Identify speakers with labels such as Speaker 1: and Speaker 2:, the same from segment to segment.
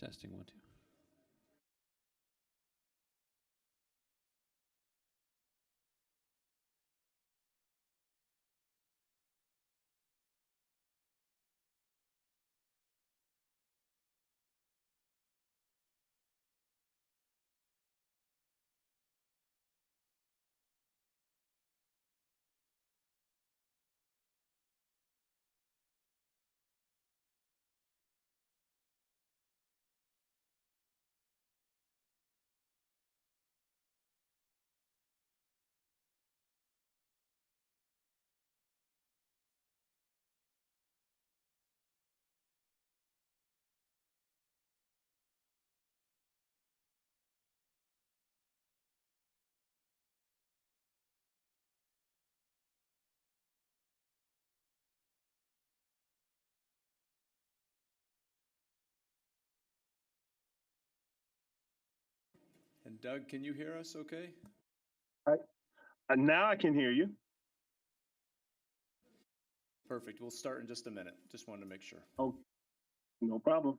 Speaker 1: Testing 1, 2.
Speaker 2: And Doug, can you hear us okay?
Speaker 3: Now I can hear you.
Speaker 2: Perfect. We'll start in just a minute. Just wanted to make sure.
Speaker 3: Oh, no problem.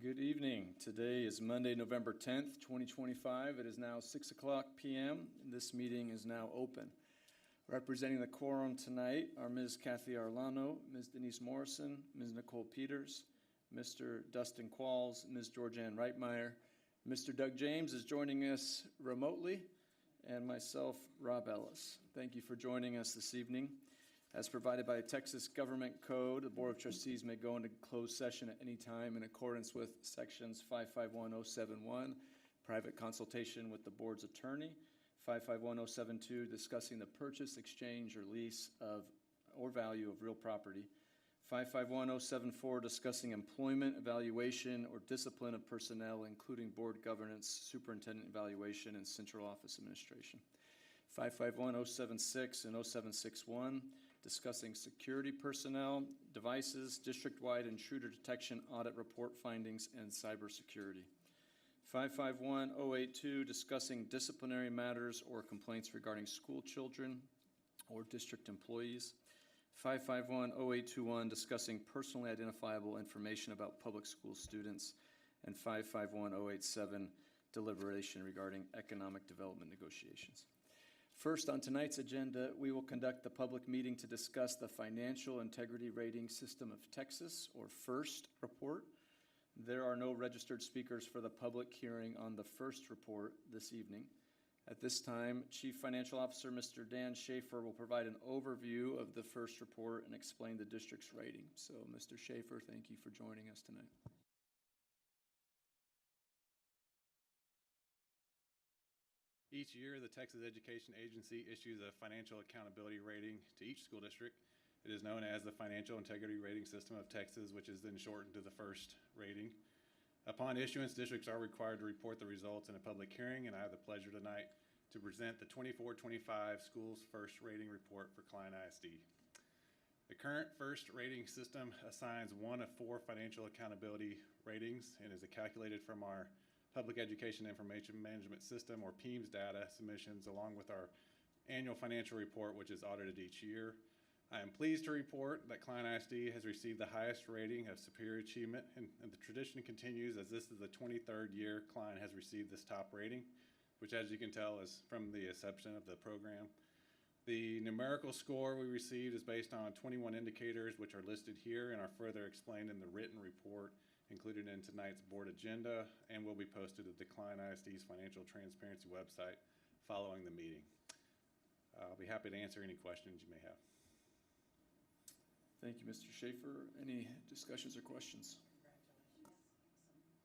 Speaker 2: Good evening. Today is Monday, November 10th, 2025. It is now 6:00 p.m. This meeting is now open. Representing the quorum tonight are Ms. Kathy Arlano, Ms. Denise Morrison, Ms. Nicole Peters, Mr. Dustin Qualls, Ms. Georgianne Reitmeyer. Mr. Doug James is joining us remotely, and myself, Rob Ellis. Thank you for joining us this evening. As provided by Texas Government Code, the Board of Trustees may go into closed session at any time in accordance with sections 551071, private consultation with the board's attorney, 551072, discussing the purchase, exchange, or lease of or value of real property, 551074, discussing employment, evaluation, or discipline of personnel, including board governance, superintendent evaluation, and central office administration, 551076 and 0761, discussing security personnel, devices, district-wide intruder detection audit report findings, and cybersecurity. 551082, discussing disciplinary matters or complaints regarding school children or district employees. 551081, discussing personally identifiable information about public school students. And 551087, deliberation regarding economic development negotiations. First, on tonight's agenda, we will conduct the public meeting to discuss the Financial Integrity Rating System of Texas, or FIRST report. There are no registered speakers for the public hearing on the FIRST report this evening. At this time, Chief Financial Officer Mr. Dan Schaefer will provide an overview of the FIRST report and explain the district's rating. So, Mr. Schaefer, thank you for joining us tonight.
Speaker 4: Each year, the Texas Education Agency issues a financial accountability rating to each school district. It is known as the Financial Integrity Rating System of Texas, which is then shortened to the FIRST rating. Upon issuance, districts are required to report the results in a public hearing, and I have the pleasure tonight to present the 24-25 Schools FIRST Rating Report for Klein ISD. The current FIRST rating system assigns one of 4 financial accountability ratings and is calculated from our Public Education Information Management System, or PEIMS, data submissions, along with our annual financial report, which is audited each year. I am pleased to report that Klein ISD has received the highest rating of superior achievement, and the tradition continues as this is the 23rd year Klein has received this top rating, which, as you can tell, is from the inception of the program. The numerical score we received is based on 21 indicators, which are listed here and are further explained in the written report included in tonight's board agenda and will be posted at the Klein ISD's Financial Transparency website following the meeting. I'll be happy to answer any questions you may have.
Speaker 2: Thank you, Mr. Schaefer. Any discussions or questions?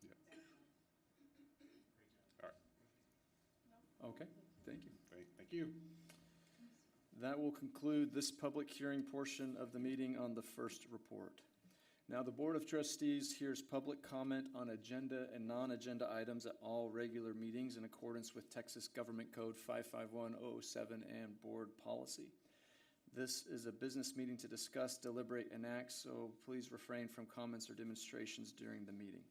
Speaker 4: Yeah. All right.
Speaker 2: Okay, thank you.
Speaker 4: Thank you.
Speaker 2: That will conclude this public hearing portion of the meeting on the FIRST report. Now, the Board of Trustees hears public comment on agenda and non-agenda items at all regular meetings in accordance with Texas Government Code 551007 and board policy. This is a business meeting to discuss, deliberate, and act, so please refrain from comments or demonstrations during the meeting.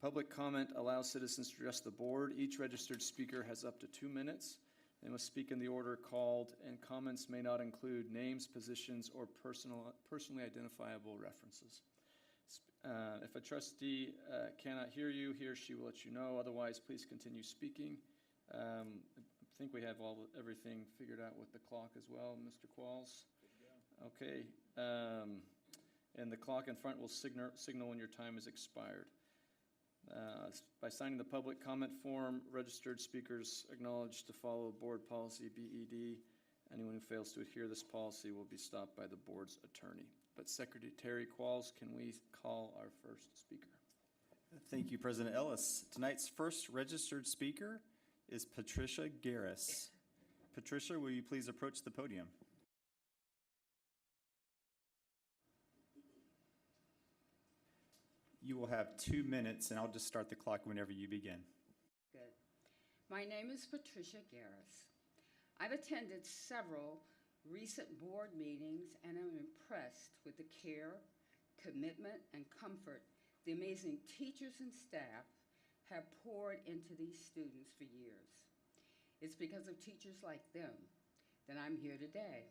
Speaker 2: Public comment allows citizens to address the board. Each registered speaker has up to 2 minutes. They must speak in the order called, and comments may not include names, positions, or personally identifiable references. If a trustee cannot hear you, he or she will let you know. Otherwise, please continue speaking. I think we have everything figured out with the clock as well, Mr. Qualls. Okay. And the clock in front will signal when your time has expired. By signing the public comment form, registered speakers acknowledge to follow board policy BED. Anyone who fails to adhere to this policy will be stopped by the board's attorney. But Secretary Qualls, can we call our first speaker?
Speaker 1: Thank you, President Ellis. Tonight's first registered speaker is Patricia Garris. Patricia, will you please approach the podium? You will have 2 minutes, and I'll just start the clock whenever you begin.
Speaker 5: Good. My name is Patricia Garris. I've attended several recent board meetings, and I'm impressed with the care, commitment, and comfort the amazing teachers and staff have poured into these students for years. It's because of teachers like them that I'm here today.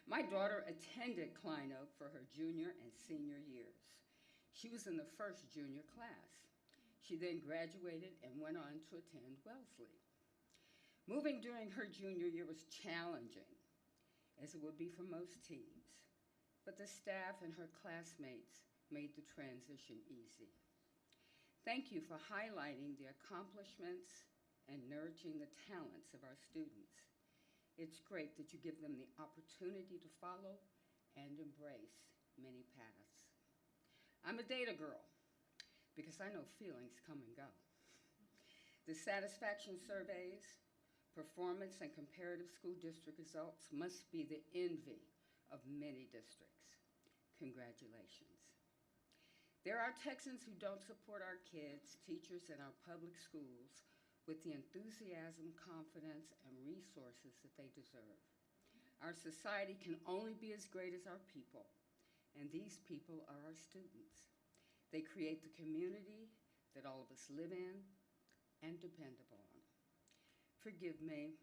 Speaker 5: My daughter attended Klein Oak for her junior and senior years. She was in the first junior class. She then graduated and went on to attend Wellesley. Moving during her junior year was challenging, as it would be for most teens, but the staff and her classmates made the transition easy. Thank you for highlighting the accomplishments and nurturing the talents of our students. It's great that you give them the opportunity to follow and embrace many paths. I'm a data girl because I know feelings come and go. The satisfaction surveys, performance, and comparative school district results must be the envy of many districts. Congratulations. There are Texans who don't support our kids, teachers, and our public schools with the enthusiasm, confidence, and resources that they deserve. Our society can only be as great as our people, and these people are our students. They create the community that all of us live in and depend upon. Forgive me,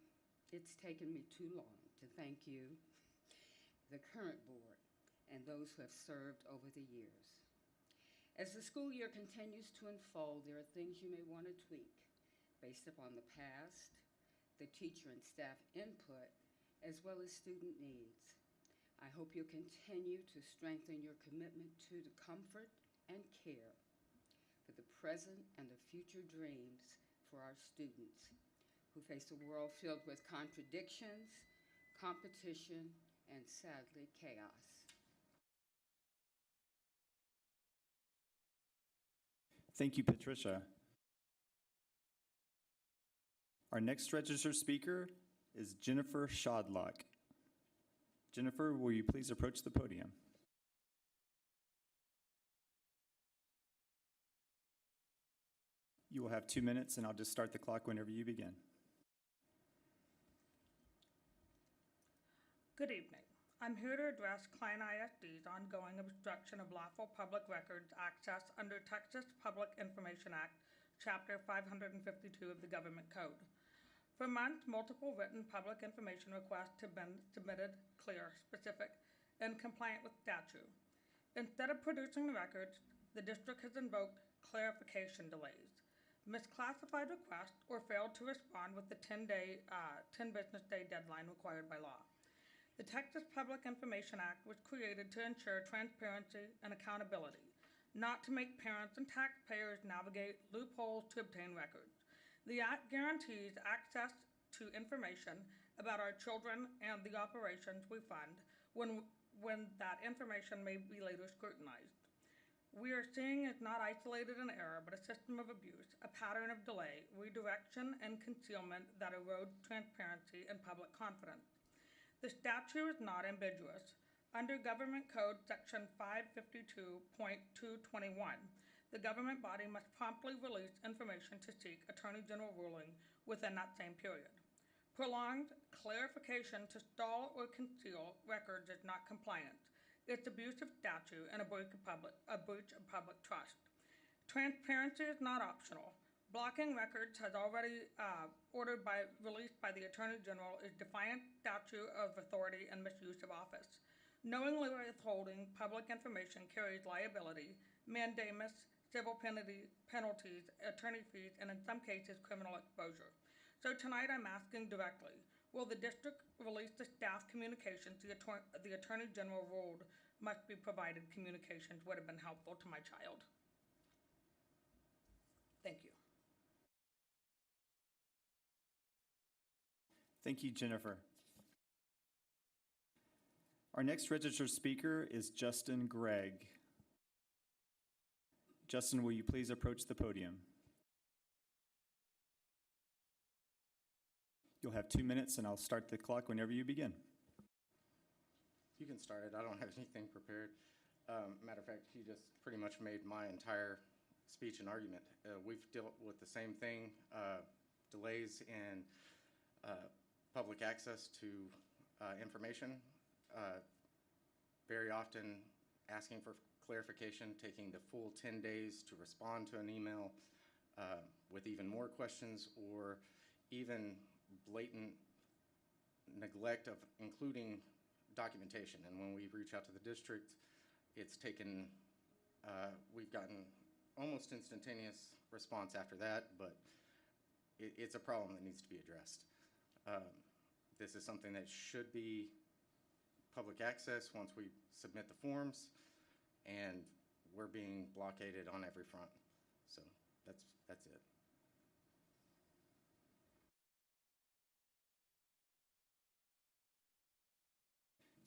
Speaker 5: it's taken me too long to thank you, the current board, and those who have served over the years. As the school year continues to unfold, there are things you may want to tweak based upon the past, the teacher and staff input, as well as student needs. I hope you'll continue to strengthen your commitment to the comfort and care for the present and the future dreams for our students who face a world filled with contradictions, competition, and sadly, chaos.
Speaker 1: Thank you, Patricia. Our next registered speaker is Jennifer Shadlock. Jennifer, will you please approach the podium? You will have 2 minutes, and I'll just start the clock whenever you begin.
Speaker 6: Good evening. I'm here to address Klein ISD's ongoing obstruction of lawful public records access under Texas Public Information Act, Chapter 552 of the Government Code. For months, multiple written public information requests have been submitted, clear, specific, and compliant with statute. Instead of producing the records, the district has invoked clarification delays, misclassified requests, or failed to respond with the 10 business day deadline required by law. The Texas Public Information Act was created to ensure transparency and accountability, not to make parents and taxpayers navigate loopholes to obtain records. The Act guarantees access to information about our children and the operations we fund when that information may be later scrutinized. We are seeing is not isolated an error, but a system of abuse, a pattern of delay, redirection, and concealment that erode transparency and public confidence. The statute is not ambiguous. Under Government Code Section 552.221, the government body must promptly release information to seek Attorney General ruling within that same period. Prolonged clarification to stall or conceal records is not compliance. It's abuse of statute and a breach of public trust. Transparency is not optional. Blocking records has already released by the Attorney General is defiant statute of authority and misuse of office. Knowingly withholding public information carries liability, mandamus, civil penalties, attorney fees, and in some cases, criminal exposure. So tonight I'm asking directly, will the district release the staff communications the Attorney General ruled must be provided communications would have been helpful to my child? Thank you.
Speaker 1: Thank you, Jennifer. Our next registered speaker is Justin Gregg. Justin, will you please approach the podium? You'll have 2 minutes, and I'll start the clock whenever you begin.
Speaker 7: You can start it. I don't have anything prepared. Matter of fact, he just pretty much made my entire speech and argument. We've dealt with the same thing, delays in public access to information, very often asking for clarification, taking the full 10 days to respond to an email with even more questions, or even blatant neglect of including documentation. And when we reach out to the district, it's taken, we've gotten almost instantaneous response after that, but it's a problem that needs to be addressed. This is something that should be public access once we submit the forms, and we're being blockaded on every front. So that's it.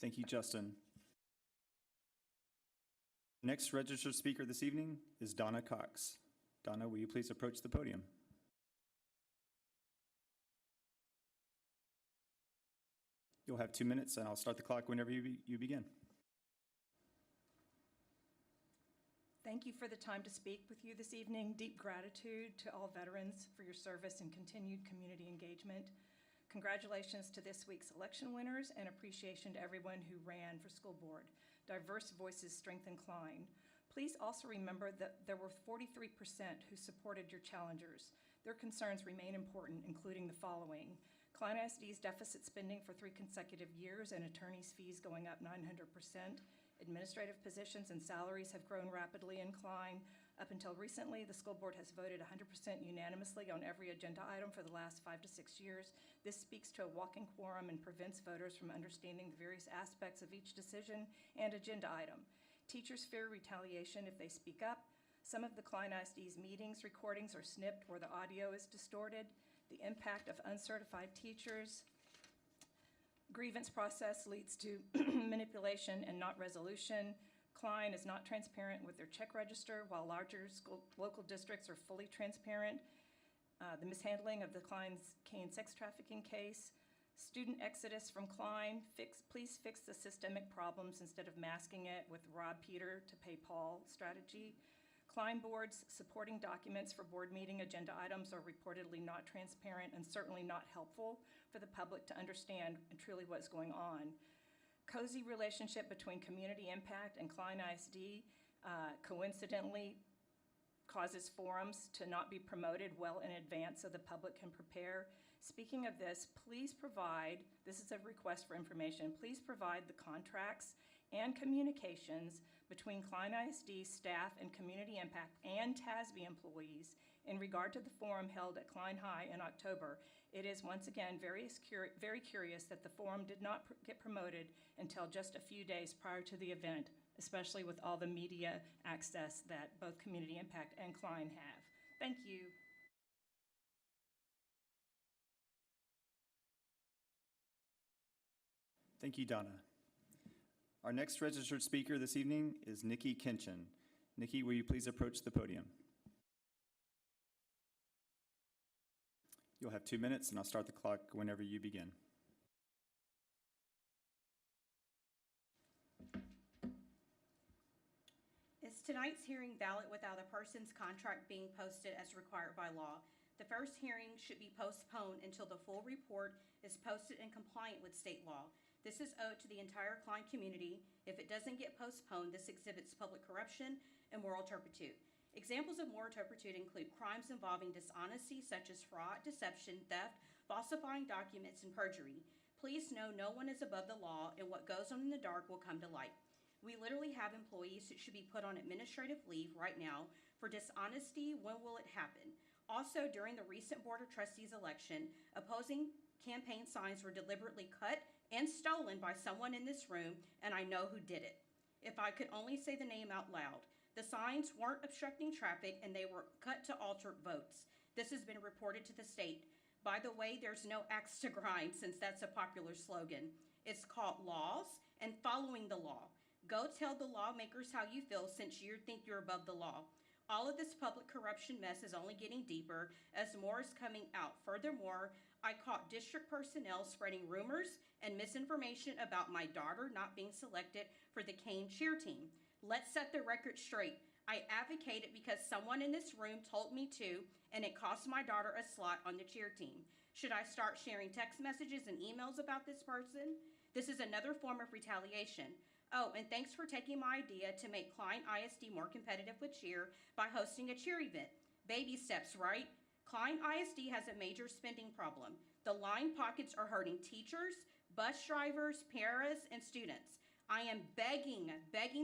Speaker 1: Thank you, Justin. Next registered speaker this evening is Donna Cox. Donna, will you please approach the podium? You'll have 2 minutes, and I'll start the clock whenever you begin.
Speaker 8: Thank you for the time to speak with you this evening. Deep gratitude to all veterans for your service and continued community engagement. Congratulations to this week's election winners, and appreciation to everyone who ran for school board. Diverse voices strengthen Klein. Please also remember that there were 43% who supported your challengers. Their concerns remain important, including the following: Klein ISD's deficit spending for 3 consecutive years and attorneys' fees going up 900%. Administrative positions and salaries have grown rapidly in Klein. Up until recently, the school board has voted 100% unanimously on every agenda item for the last 5 to 6 years. This speaks to a walking quorum and prevents voters from understanding the various aspects of each decision and agenda item. Teachers fear retaliation if they speak up. Some of the Klein ISD's meetings recordings are snipped or the audio is distorted. The impact of uncertified teachers. Grievance process leads to manipulation and not resolution. Klein is not transparent with their check register, while larger local districts are fully transparent. The mishandling of the Klein's Kane sex trafficking case. Student exodus from Klein. Please fix the systemic problems instead of masking it with rob Peter to pay Paul strategy. Klein boards supporting documents for board meeting agenda items are reportedly not transparent and certainly not helpful for the public to understand truly what's going on. Cozy relationship between community impact and Klein ISD coincidentally causes forums to not be promoted well in advance so the public can prepare. Speaking of this, please provide, this is a request for information, please provide the contracts and communications between Klein ISD staff and community impact and TASB employees in regard to the forum held at Klein High in October. It is once again very curious that the forum did not get promoted until just a few days prior to the event, especially with all the media access that both Community Impact and Klein have. Thank you.
Speaker 1: Thank you, Donna. Our next registered speaker this evening is Nikki Kinchin. Nikki, will you please approach the podium? You'll have 2 minutes, and I'll start the clock whenever you begin.
Speaker 9: tonight's hearing valid without a person's contract being posted as required by law? The first hearing should be postponed until the full report is posted and compliant with state law. This is owed to the entire Klein community. If it doesn't get postponed, this exhibits public corruption and moral turpitude. Examples of moral turpitude include crimes involving dishonesty such as fraud, deception, theft, falsifying documents, and perjury. Please know no one is above the law, and what goes on in the dark will come to light. We literally have employees who should be put on administrative leave right now for dishonesty. When will it happen? Also, during the recent Board of Trustees election, opposing campaign signs were deliberately cut and stolen by someone in this room, and I know who did it. If I could only say the name out loud. The signs weren't obstructing traffic, and they were cut to alter votes. This has been reported to the state. By the way, there's no axe to grind, since that's a popular slogan. It's called laws and following the law. Go tell the lawmakers how you feel, since you think you're above the law. All of this public corruption mess is only getting deeper as more is coming out. Furthermore, I caught district personnel spreading rumors and misinformation about my daughter not being selected for the Kane cheer team. Let's set the record straight. I advocated because someone in this room told me to, and it cost my daughter a slot on the cheer team. Should I start sharing text messages and emails about this person? This is another form of retaliation. Oh, and thanks for taking my idea to make Klein ISD more competitive with cheer by hosting a cheer event. Baby steps, right? Klein ISD has a major spending problem. The line pockets are hurting teachers, bus drivers, paras, and students. I am begging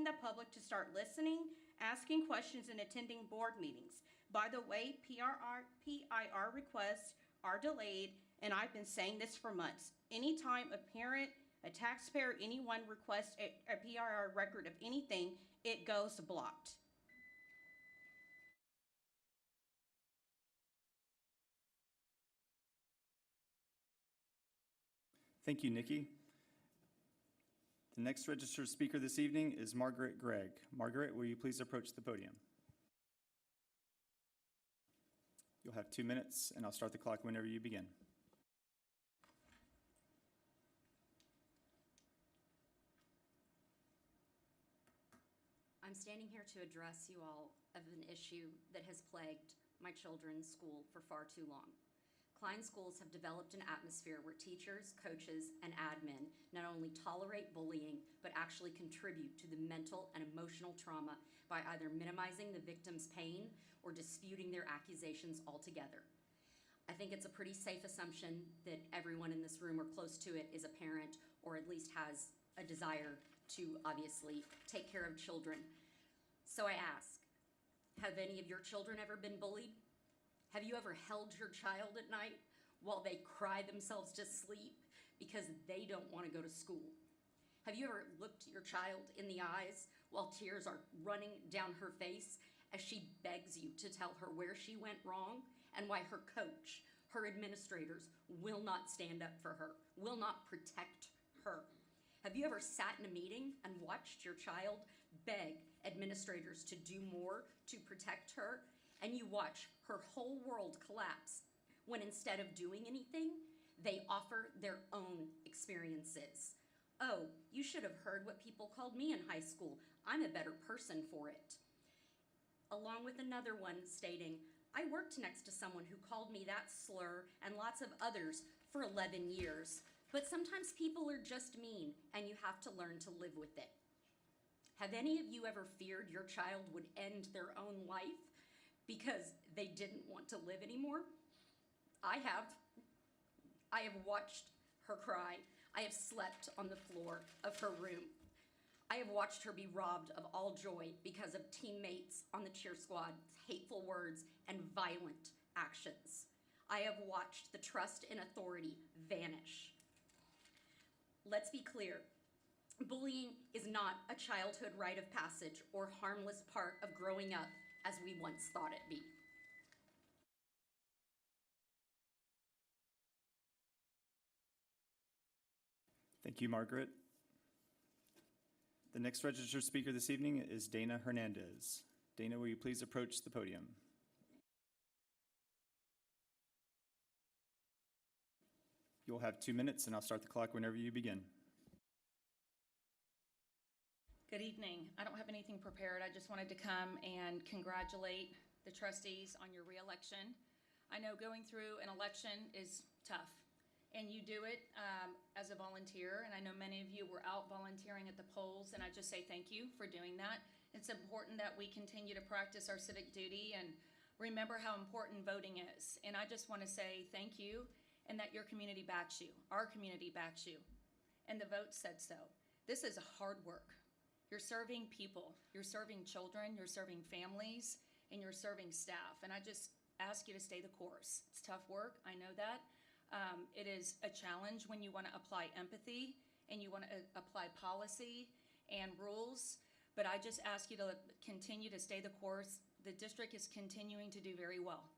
Speaker 9: the public to start listening, asking questions, and attending board meetings. By the way, PIR requests are delayed, and I've been saying this for months. Anytime a parent, a taxpayer, anyone requests a PIR record of anything, it goes blocked.
Speaker 1: Thank you, Nikki. The next registered speaker this evening is Margaret Gregg. Margaret, will you please approach the podium? You'll have 2 minutes, and I'll start the clock whenever you begin.
Speaker 10: I'm standing here to address you all of an issue that has plagued my children's school for far too long. Klein schools have developed an atmosphere where teachers, coaches, and admin not only tolerate bullying, but actually contribute to the mental and emotional trauma by either minimizing the victim's pain or disputing their accusations altogether. I think it's a pretty safe assumption that everyone in this room or close to it is a parent, or at least has a desire to obviously take care of children. So I ask, have any of your children ever been bullied? Have you ever held your child at night while they cry themselves to sleep because they don't want to go to school? Have you ever looked your child in the eyes while tears are running down her face as she begs you to tell her where she went wrong and why her coach, her administrators will not stand up for her, will not protect her? Have you ever sat in a meeting and watched your child beg administrators to do more to protect her, and you watch her whole world collapse when instead of doing anything, they offer their own experiences? Oh, you should have heard what people called me in high school. I'm a better person for it. Along with another one stating, I worked next to someone who called me that slur and lots of others for 11 years. But sometimes people are just mean, and you have to learn to live with it. Have any of you ever feared your child would end their own life because they didn't want to live anymore? I have. I have watched her cry. I have slept on the floor of her room. I have watched her be robbed of all joy because of teammates on the cheer squad's hateful words and violent actions. I have watched the trust in authority vanish. Let's be clear. Bullying is not a childhood rite of passage or harmless part of growing up as we once thought it be.
Speaker 1: Thank you, Margaret. The next registered speaker this evening is Dana Hernandez. Dana, will you please approach the podium? You'll have 2 minutes, and I'll start the clock whenever you begin.
Speaker 11: Good evening. I don't have anything prepared. I just wanted to come and congratulate the trustees on your reelection. I know going through an election is tough, and you do it as a volunteer, and I know many of you were out volunteering at the polls, and I just say thank you for doing that. It's important that we continue to practice our civic duty and remember how important voting is. And I just want to say thank you, and that your community backs you. Our community backs you, and the vote said so. This is hard work. You're serving people, you're serving children, you're serving families, and you're serving staff. And I just ask you to stay the course. It's tough work, I know that. It is a challenge when you want to apply empathy and you want to apply policy and rules, but I just ask you to continue to stay the course. The district is continuing to do very well.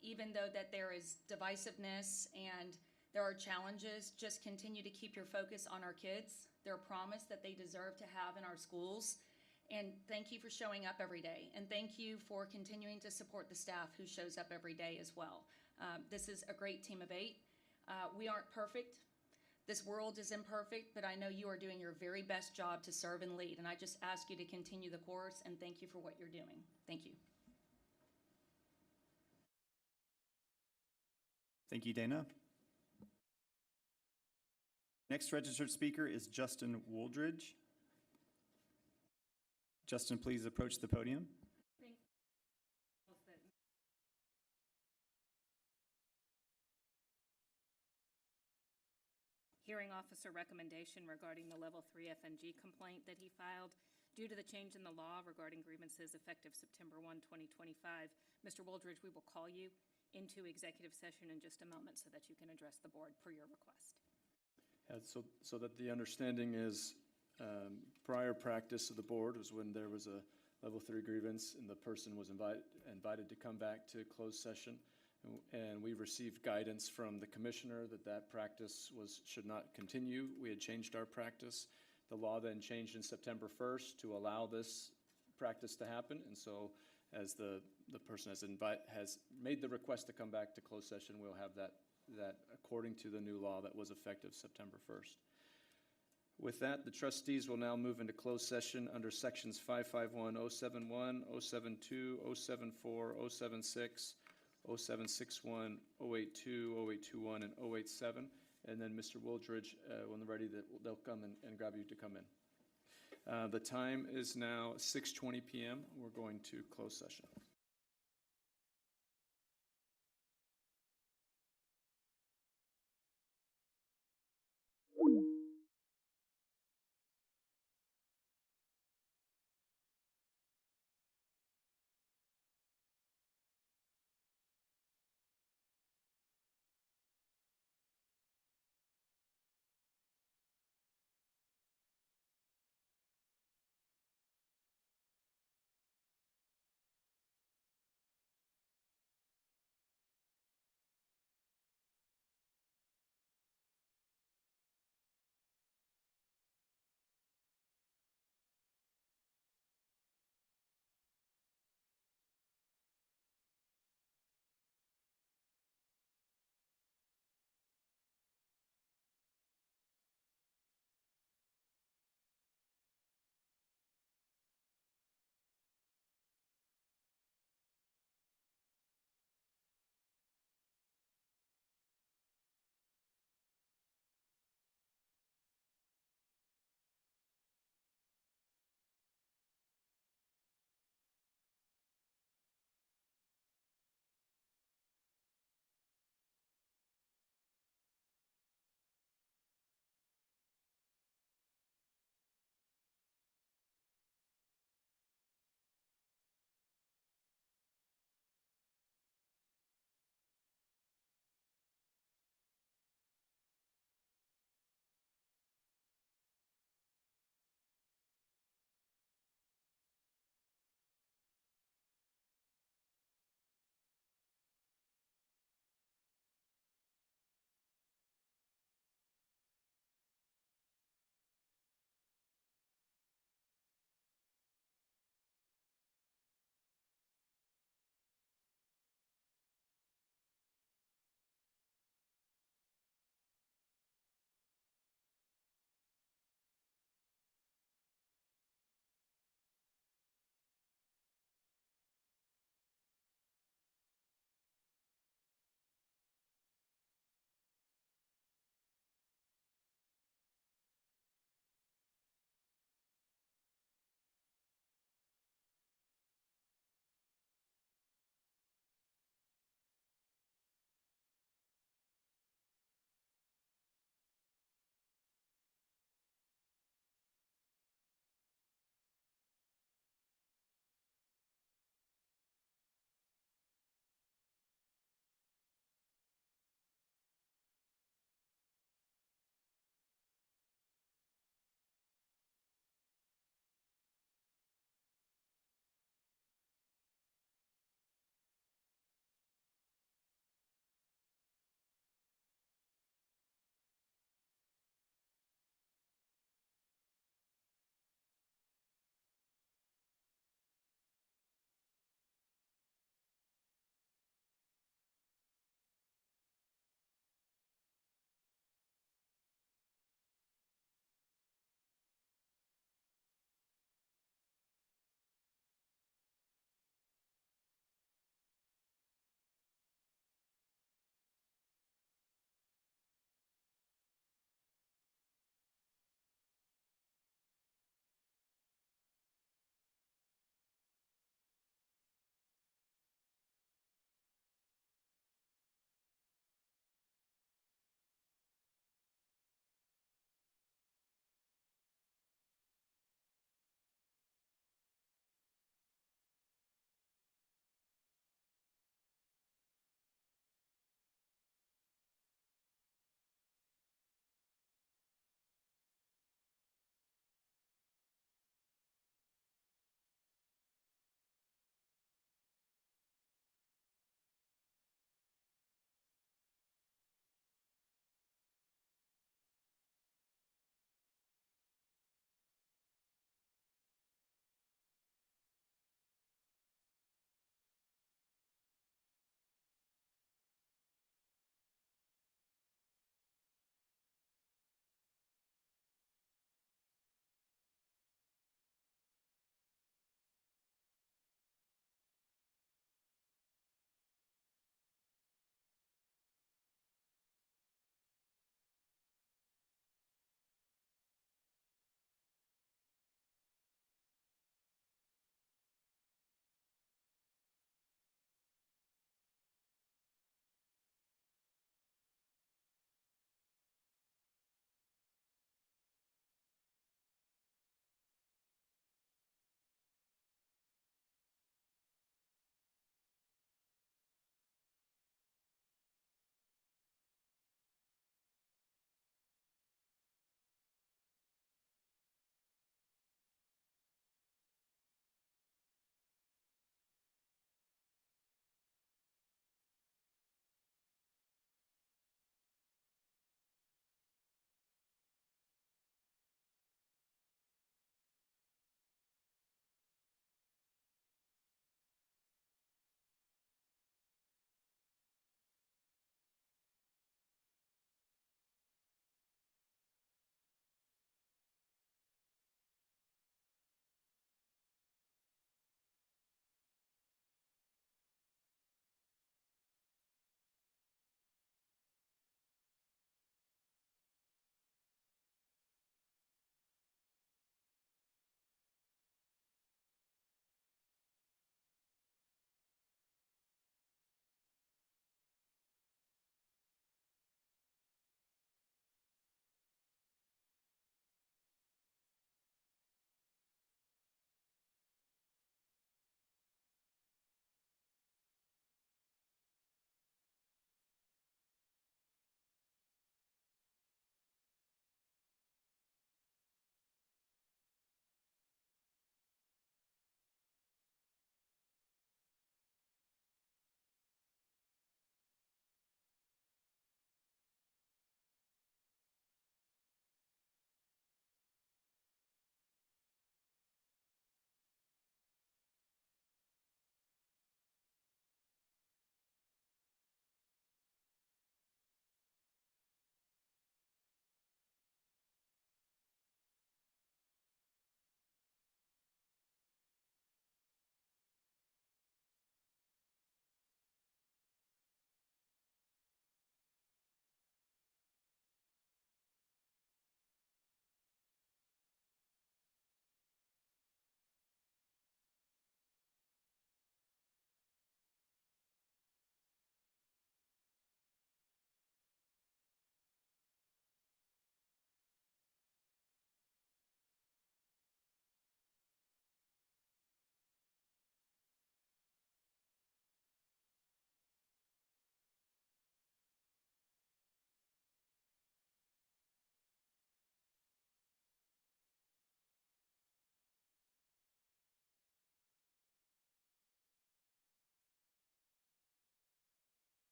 Speaker 11: Even though that there is divisiveness and there are challenges, just continue to keep your focus on our kids, their promise that they deserve to have in our schools. And thank you for showing up every day. And thank you for continuing to support the staff who shows up every day as well. This is a great team of 8. We aren't perfect. This world is imperfect, but I know you are doing your very best job to serve and lead. And I just ask you to continue the course, and thank you for what you're doing. Thank you.
Speaker 1: Thank you, Dana. Next registered speaker is Justin Wooldridge. Justin, please approach the podium.
Speaker 12: Hearing officer recommendation regarding the level 3 FNG complaint that he filed due to the change in the law regarding grievances effective September 1, 2025. Mr. Wooldridge, we will call you into executive session in just a moment so that you can address the board per your request.
Speaker 2: So that the understanding is, prior practice of the board was when there was a level 3 grievance and the person was invited to come back to closed session. And we received guidance from the commissioner that practice should not continue. We had changed our practice. The law then changed in September 1st to allow this practice to happen. And so as the person has made the request to come back to closed session, we'll have that according to the new law that was effective September 1st. With that, the trustees will now move into closed session under sections 551, 071, 072, 074, 076, 0761, 082, 0821, and 087. And then Mr. Wooldridge, when they're ready, they'll come and grab you to come in. The time is now 6:20 p.m. We're going to close session.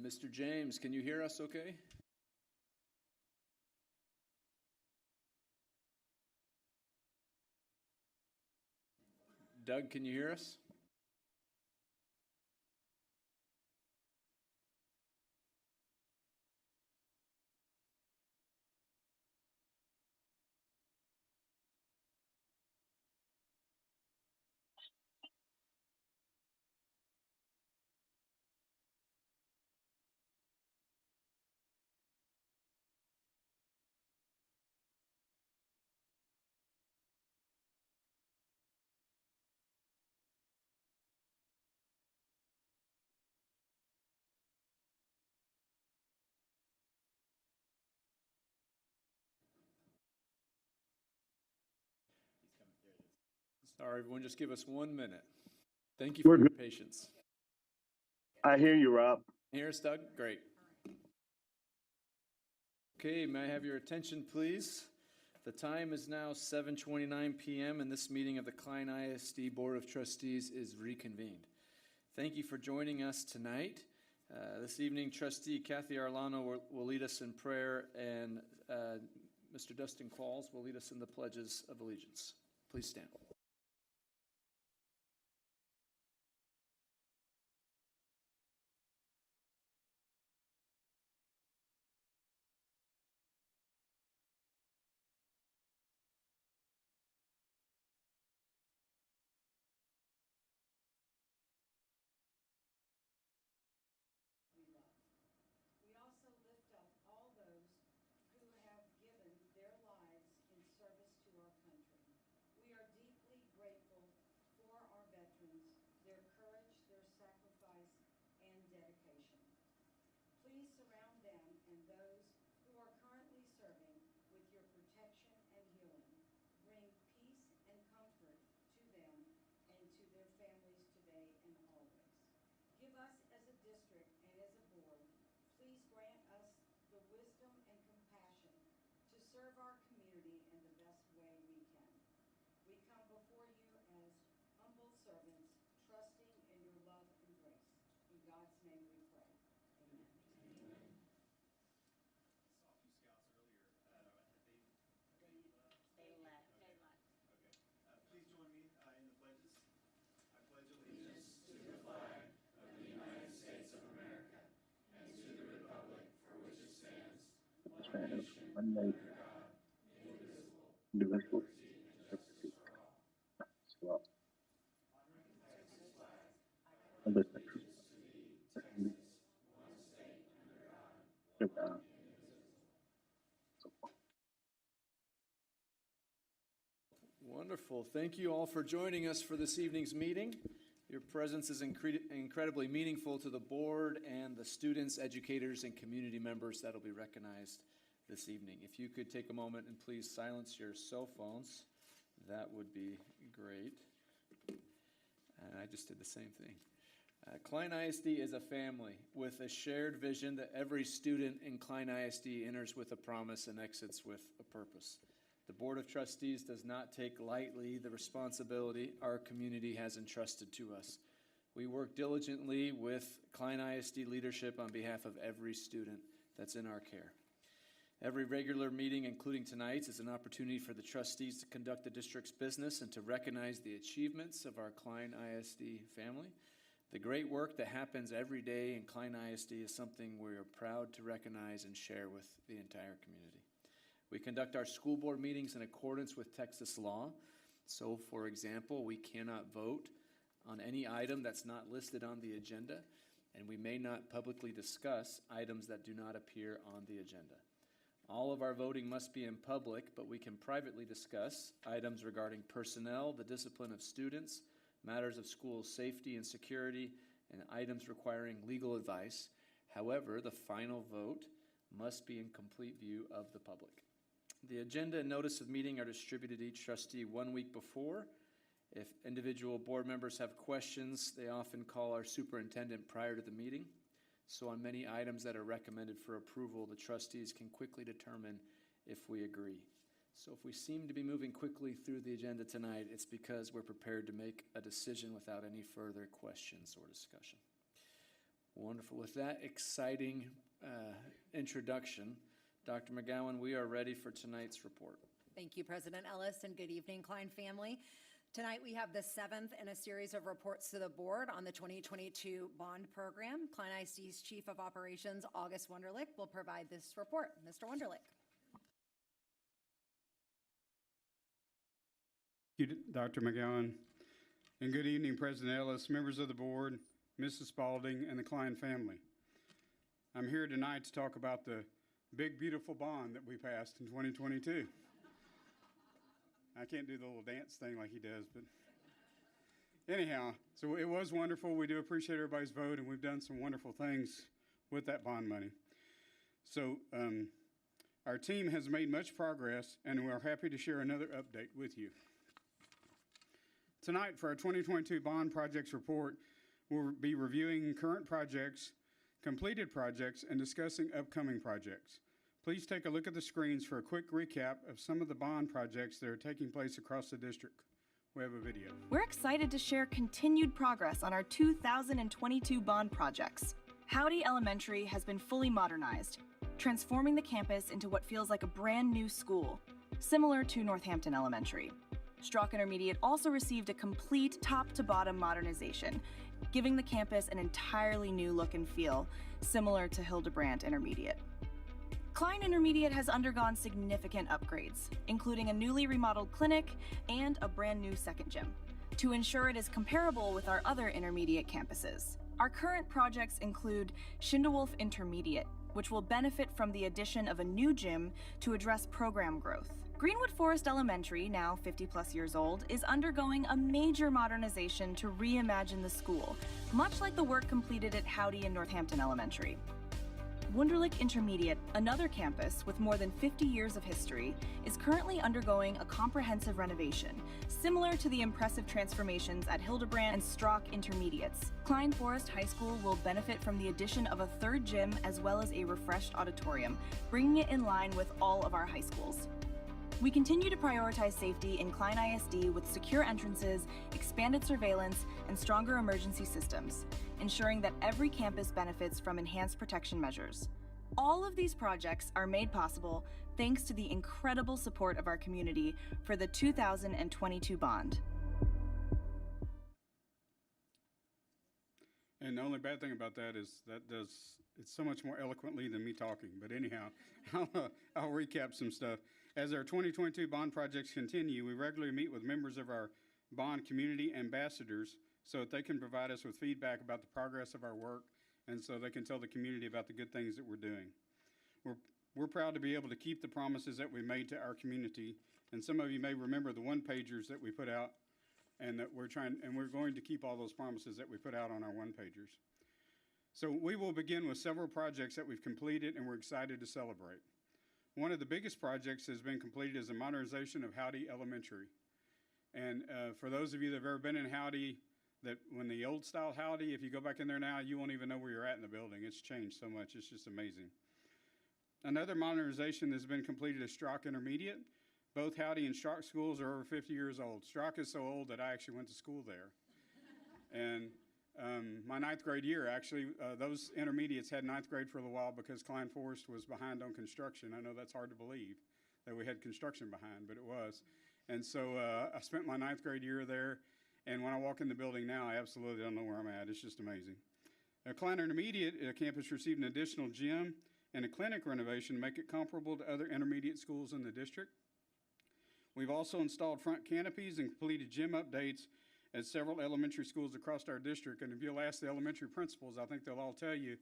Speaker 2: Mr. James, can you hear us okay? Doug, can you hear us? Sorry, everyone, just give us 1 minute. Thank you for
Speaker 3: We're
Speaker 2: your
Speaker 3: good.
Speaker 2: patience.
Speaker 3: I hear you, Rob.
Speaker 2: Hear us, Doug? Great. Okay, may I have your attention, please? The time is now 7:29 p.m., and this meeting of the Klein ISD Board of Trustees is reconvened. Thank you for joining us tonight. This evening, Trustee Kathy Arlano will lead us in prayer, and Mr. Dustin Qualls will lead us in the pledges of allegiance. Please stand.
Speaker 5: We also lift up all those who have given their lives in service to our country. We are deeply grateful for our veterans, their courage, their sacrifice, and dedication. Please surround them and those who are currently serving with your protection and healing. Bring peace and comfort to them and to their families today and always. Give us as a district and as a board, please grant us the wisdom and compassion to serve our community in the best way we can. We come before you as humble servants, trusting in your love and grace. In God's name we pray. Amen.
Speaker 1: Saw a few scouts earlier.
Speaker 10: They left.
Speaker 1: Okay. Please join me in the pledges. I pledge allegiance to the flag of the United States of America and to the republic for which it stands, one nation, under God, indivisible,
Speaker 3: Indivisible.
Speaker 1: with liberty and justice for all. Honoring the Texas flag, I pledge allegiance to thee, Texas, one state under God, one indivisible.
Speaker 2: Wonderful. Thank you all for joining us for this evening's meeting. Your presence is incredibly meaningful to the board and the students, educators, and community members that will be recognized this evening. If you could take a moment and please silence your cell phones, that would be great. And I just did the same thing. Klein ISD is a family with a shared vision that every student in Klein ISD enters with a promise and exits with a purpose. The Board of Trustees does not take lightly the responsibility our community has entrusted to us. We work diligently with Klein ISD leadership on behalf of every student that's in our care. Every regular meeting, including tonight's, is an opportunity for the trustees to conduct the district's business and to recognize the achievements of our Klein ISD family. The great work that happens every day in Klein ISD is something we are proud to recognize and share with the entire community. We conduct our school board meetings in accordance with Texas law. So, for example, we cannot vote on any item that's not listed on the agenda, and we may not publicly discuss items that do not appear on the agenda. All of our voting must be in public, but we can privately discuss items regarding personnel, the discipline of students, matters of school safety and security, and items requiring legal advice. However, the final vote must be in complete view of the public. The agenda and notice of meeting are distributed to each trustee 1 week before. If individual board members have questions, they often call our superintendent prior to the meeting. So on many items that are recommended for approval, the trustees can quickly determine if we agree. So if we seem to be moving quickly through the agenda tonight, it's because we're prepared to make a decision without any further questions or discussion. Wonderful. With that exciting introduction, Dr. McGowan, we are ready for tonight's report.
Speaker 13: Thank you, President Ellis, and good evening, Klein family. Tonight, we have the seventh in a series of reports to the board on the 2022 bond program. Klein ISD's Chief of Operations, August Wunderlich, will provide this report. Mr. Wunderlich.
Speaker 14: Thank you, Dr. McGowan. And good evening, President Ellis, members of the board, Mrs. Spalding, and the Klein family. I'm here tonight to talk about the big, beautiful bond that we passed in 2022. I can't do the little dance thing like he does, but anyhow, so it was wonderful. We do appreciate everybody's vote, and we've done some wonderful things with that bond money. So our team has made much progress, and we're happy to share another update with you. Tonight, for our 2022 bond projects report, we'll be reviewing current projects, completed projects, and discussing upcoming projects. Please take a look at the screens for a quick recap of some of the bond projects that are taking place across the district. We have a video.
Speaker 15: We're excited to share continued progress on our 2022 bond projects. Howdy Elementary has been fully modernized, transforming the campus into what feels like a brand new school, similar to Northampton Elementary. Strock Intermediate also received a complete top-to-bottom modernization, giving the campus an entirely new look and feel, similar to Hildebrandt Intermediate. Klein Intermediate has undergone significant upgrades, including a newly remodeled clinic and a brand new second gym, to ensure it is comparable with our other intermediate campuses. Our current projects include Schindewolf Intermediate, which will benefit from the addition of a new gym to address program growth. Greenwood Forest Elementary, now 50+ years old, is undergoing a major modernization to reimagine the school, much like the work completed at Howdy and Northampton Elementary. Wunderlich Intermediate, another campus with more than 50 years of history, is currently undergoing a comprehensive renovation, similar to the impressive transformations at Hildebrandt and Strock Intermediates. Klein Forest High School will benefit from the addition of a third gym as well as a refreshed auditorium, bringing it in line with all of our high schools. We continue to prioritize safety in Klein ISD with secure entrances, expanded surveillance, and stronger emergency systems, ensuring that every campus benefits from enhanced protection measures. All of these projects are made possible thanks to the incredible support of our community for the 2022 bond.
Speaker 14: And the only bad thing about that is it's so much more eloquently than me talking. But anyhow, I'll recap some stuff. As our 2022 bond projects continue, we regularly meet with members of our bond community ambassadors so that they can provide us with feedback about the progress of our work and so they can tell the community about the good things that we're doing. We're proud to be able to keep the promises that we made to our community, and some of you may remember the one-pagers that we put out and that we're going to keep all those promises that we put out on our one-pagers. So we will begin with several projects that we've completed and we're excited to celebrate. One of the biggest projects has been completed is the modernization of Howdy Elementary. And for those of you that have ever been in Howdy, that when the old style Howdy, if you go back in there now, you won't even know where you're at in the building. It's changed so much, it's just amazing. Another modernization that's been completed is Strock Intermediate. Both Howdy and Strock schools are over 50 years old. Strock is so old that I actually went to school there. And my ninth grade year, actually, those intermediates had ninth grade for a little while because Klein Forest was behind on construction. I know that's hard to believe that we had construction behind, but it was. And so I spent my ninth grade year there, and when I walk in the building now, I absolutely don't know where I'm at. It's just amazing. Klein Intermediate campus received an additional gym and a clinic renovation to make it comparable to other intermediate schools in the district. We've also installed front canopies and completed gym updates at several elementary schools across our district. And if you'll ask the elementary principals, I think they'll all tell you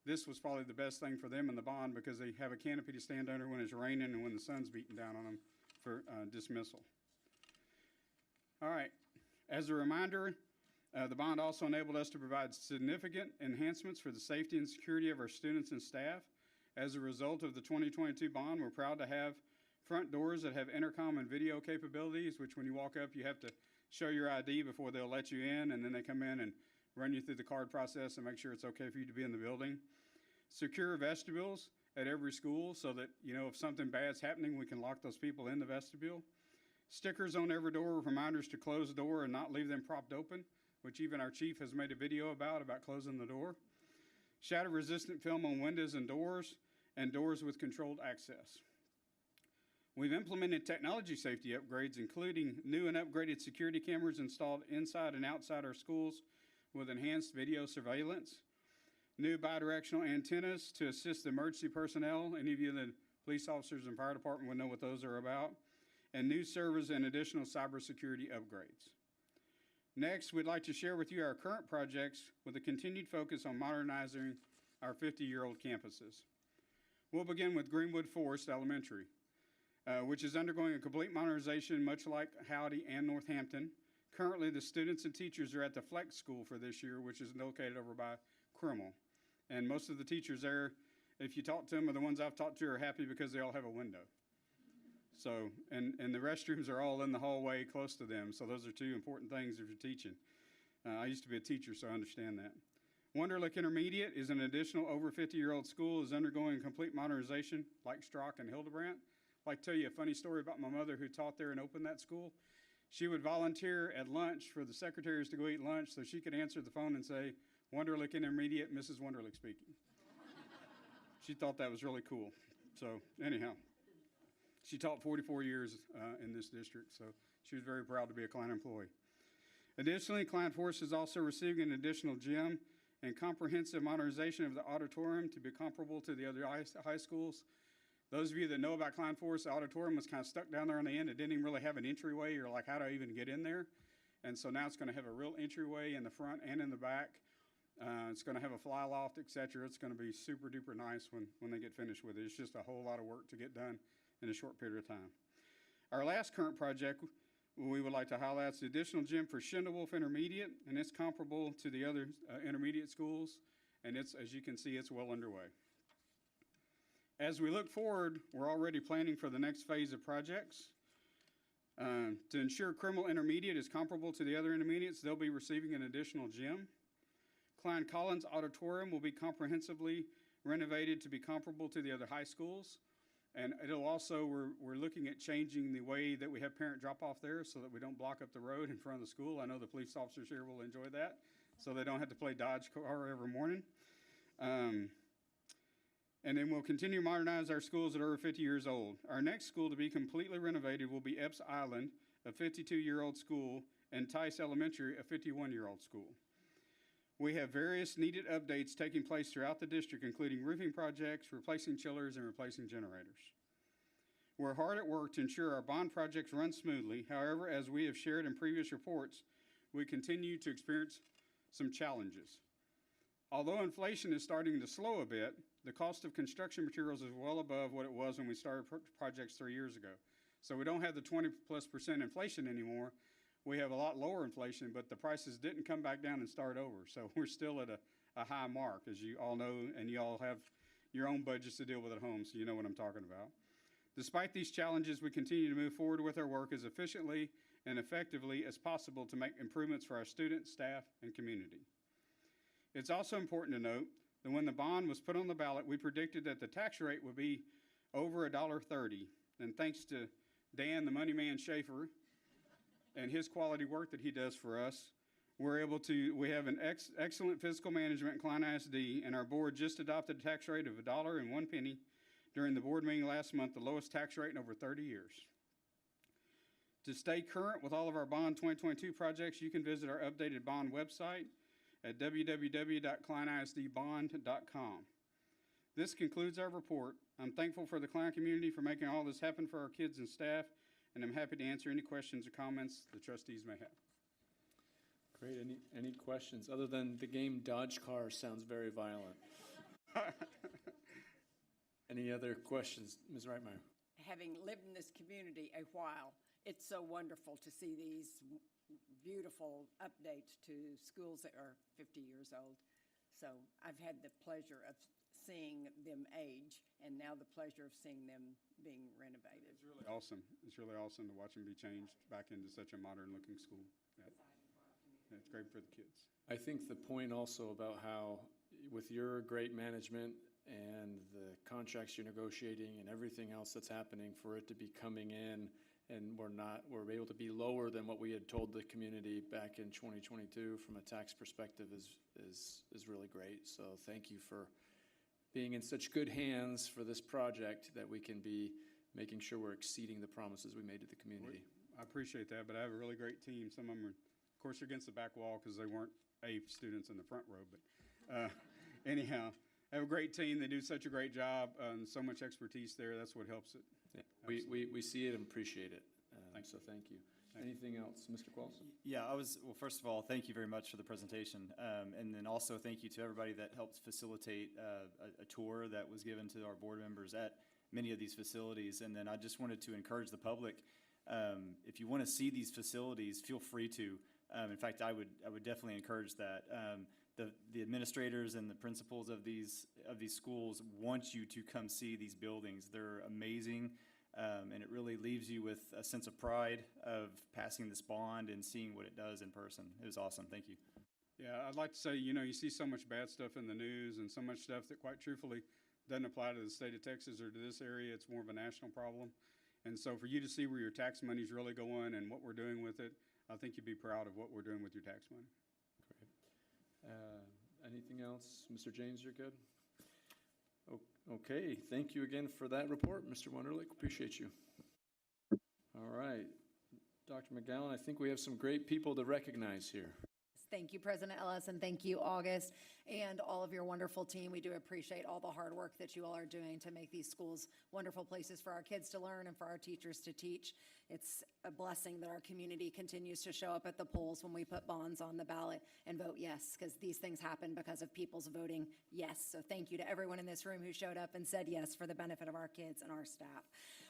Speaker 14: this was probably the best thing for them in the bond because they have a canopy to stand under when it's raining and when the sun's beating down on them for dismissal. All right. As a reminder, the bond also enabled us to provide significant enhancements for the safety and security of our students and staff. As a result of the 2022 bond, we're proud to have front doors that have intercom and video capabilities, which when you walk up, you have to show your ID before they'll let you in, and then they come in and run you through the card process and make sure it's okay for you to be in the building. Secure vestibules at every school so that, you know, if something bad's happening, we can lock those people in the vestibule. Stickers on every door with reminders to close the door and not leave them propped open, which even our chief has made a video about closing the door. shatter-resistant film on windows and doors with controlled access. We've implemented technology safety upgrades, including new and upgraded security cameras installed inside and outside our schools with enhanced video surveillance, new bidirectional antennas to assist the emergency personnel. Any of you that police officers and fire department would know what those are about, and new servers and additional cybersecurity upgrades. Next, we'd like to share with you our current projects with a continued focus on modernizing our 50-year-old campuses. We'll begin with Greenwood Forest Elementary, which is undergoing a complete modernization, much like Howdy and Northampton. Currently, the students and teachers are at the Flex School for this year, which is located over by Crimmel. And most of the teachers there, if you talk to them, or the ones I've talked to, are happy because they all have a window. So, and the restrooms are all in the hallway close to them. So those are two important things if you're teaching. I used to be a teacher, so I understand that. Wunderlich Intermediate is an additional over 50-year-old school, is undergoing complete modernization like Strock and Hildebrandt. I'd like to tell you a funny story about my mother who taught there and opened that school. She would volunteer at lunch for the secretaries to go eat lunch so she could answer the phone and say, Wunderlich Intermediate, Mrs. Wunderlich speaking. She thought that was really cool. So anyhow. She taught 44 years in this district, so she was very proud to be a Klein employee. Additionally, Klein Forest is also receiving an additional gym and comprehensive modernization of the auditorium to be comparable to the other high schools. Those of you that know about Klein Forest, the auditorium was kind of stuck down there on the end. It didn't even really have an entryway. You're like, how do I even get in there? And so now it's going to have a real entryway in the front and in the back. It's going to have a fly loft, et cetera. It's going to be super duper nice when they get finished with it. It's just a whole lot of work to get done in a short period of time. Our last current project we would like to highlight is the additional gym for Schindelwolf Intermediate, and it's comparable to the other intermediate schools, and it's, as you can see, it's well underway. As we look forward, we're already planning for the next phase of projects. To ensure Crimmel Intermediate is comparable to the other intermediates, they'll be receiving an additional gym. Klein Collins Auditorium will be comprehensively renovated to be comparable to the other high schools. And it'll also, we're looking at changing the way that we have parent drop-off there so that we don't block up the road in front of the school. I know the police officers here will enjoy that, so they don't have to play dodge car every morning. And then we'll continue to modernize our schools that are over 50 years old. Our next school to be completely renovated will be Epps Island, a 52-year-old school, and Tice Elementary, a 51-year-old school. We have various needed updates taking place throughout the district, including roofing projects, replacing chillers, and replacing generators. We're hard at work to ensure our bond projects run smoothly. However, as we have shared in previous reports, we continue to experience some challenges. Although inflation is starting to slow a bit, the cost of construction materials is well above what it was when we started projects 3 years ago. So we don't have the 20+% inflation anymore. We have a lot lower inflation, but the prices didn't come back down and start over. So we're still at a high mark, as you all know, and you all have your own budgets to deal with at home, so you know what I'm talking about. Despite these challenges, we continue to move forward with our work as efficiently and effectively as possible to make improvements for our students, staff, and community. It's also important to note that when the bond was put on the ballot, we predicted that the tax rate would be over $1.30. And thanks to Dan, the money man Schaefer, and his quality work that he does for us, we have an excellent fiscal management in Klein ISD, and our board just adopted a tax rate of $1.01 during the board meeting last month, the lowest tax rate in over 30 years. To stay current with all of our Bond 2022 projects, you can visit our updated bond website at www.kleinisdbond.com. This concludes our report. I'm thankful for the Klein community for making all this happen for our kids and staff, and I'm happy to answer any questions or comments the trustees may have.
Speaker 2: Great. Any questions? Other than the game Dodge Car sounds very violent. Any other questions? Ms. Reitmeyer.
Speaker 16: Having lived in this community a while, it's so wonderful to see these beautiful updates to schools that are 50 years old. So I've had the pleasure of seeing them age, and now the pleasure of seeing them being renovated.
Speaker 14: It's really awesome. It's really awesome to watch them be changed back into such a modern-looking school. Yeah. It's great for the kids.
Speaker 2: I think the point also about how, with your great management and the contracts you're negotiating and everything else that's happening, for it to be coming in and we're able to be lower than what we had told the community back in 2022 from a tax perspective is really great. So thank you for being in such good hands for this project that we can be making sure we're exceeding the promises we made to the community.
Speaker 14: I appreciate that, but I have a really great team. Some of them are, of course, they're against the back wall because they weren't A students in the front row. But anyhow, I have a great team. They do such a great job and so much expertise there. That's what helps it.
Speaker 2: Yeah, we see it and appreciate it. So thank you. Anything else, Mr. Qualls?
Speaker 17: Yeah, well, first of all, thank you very much for the presentation. And then also thank you to everybody that helped facilitate a tour that was given to our board members at many of these facilities. And then I just wanted to encourage the public, if you want to see these facilities, feel free to. In fact, I would definitely encourage that. The administrators and the principals of these schools want you to come see these buildings. They're amazing, and it really leaves you with a sense of pride of passing this bond and seeing what it does in person. It was awesome. Thank you.
Speaker 14: Yeah, I'd like to say, you see so much bad stuff in the news and so much stuff that quite truthfully doesn't apply to the state of Texas or to this area. It's more of a national problem. And so for you to see where your tax money's really going and what we're doing with it, I think you'd be proud of what we're doing with your tax money.
Speaker 2: Anything else? Mr. James, you're good? Okay, thank you again for that report, Mr. Wunderlich. Appreciate you. All right, Dr. McGowan, I think we have some great people to recognize here.
Speaker 13: Thank you, President Ellis, and thank you, August, and all of your wonderful team. We do appreciate all the hard work that you all are doing to make these schools wonderful places for our kids to learn and for our teachers to teach. It's a blessing that our community continues to show up at the polls when we put bonds on the ballot and vote yes, because these things happen because of people's voting yes. So thank you to everyone in this room who showed up and said yes for the benefit of our kids and our staff.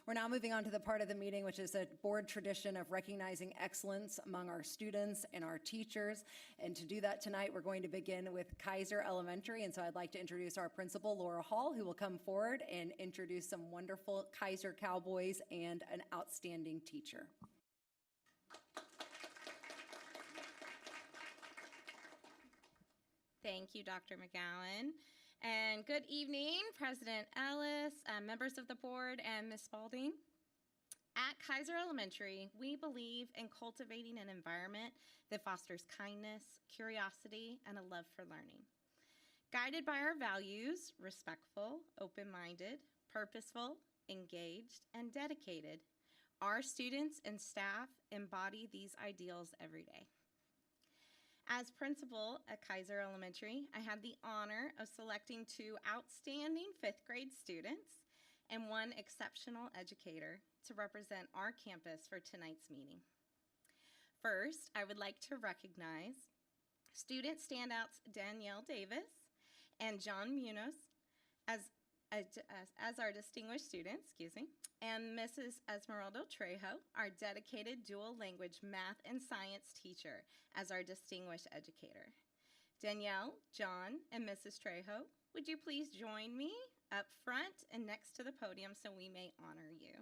Speaker 13: We're now moving on to the part of the meeting, which is a board tradition of recognizing excellence among our students and our teachers. And to do that tonight, we're going to begin with Kaiser Elementary. And so I'd like to introduce our principal, Laura Hall, who will come forward and introduce some wonderful Kaiser Cowboys and an outstanding teacher.
Speaker 18: Thank you, Dr. McGowan. And good evening, President Ellis, members of the board, and Ms. Spalding. At Kaiser Elementary, we believe in cultivating an environment that fosters kindness, curiosity, and a love for learning. Guided by our values, respectful, open-minded, purposeful, engaged, and dedicated, our students and staff embody these ideals every day. As principal at Kaiser Elementary, I had the honor of selecting 2 outstanding 5th grade students and 1 exceptional educator to represent our campus for tonight's meeting. First, I would like to recognize student standouts Danielle Davis and John Munoz as our distinguished students, and Mrs. Esmeralda Trejo, our dedicated dual language math and science teacher, as our distinguished educator. Danielle, John, and Mrs. Trejo, would you please join me up front and next to the podium so we may honor you?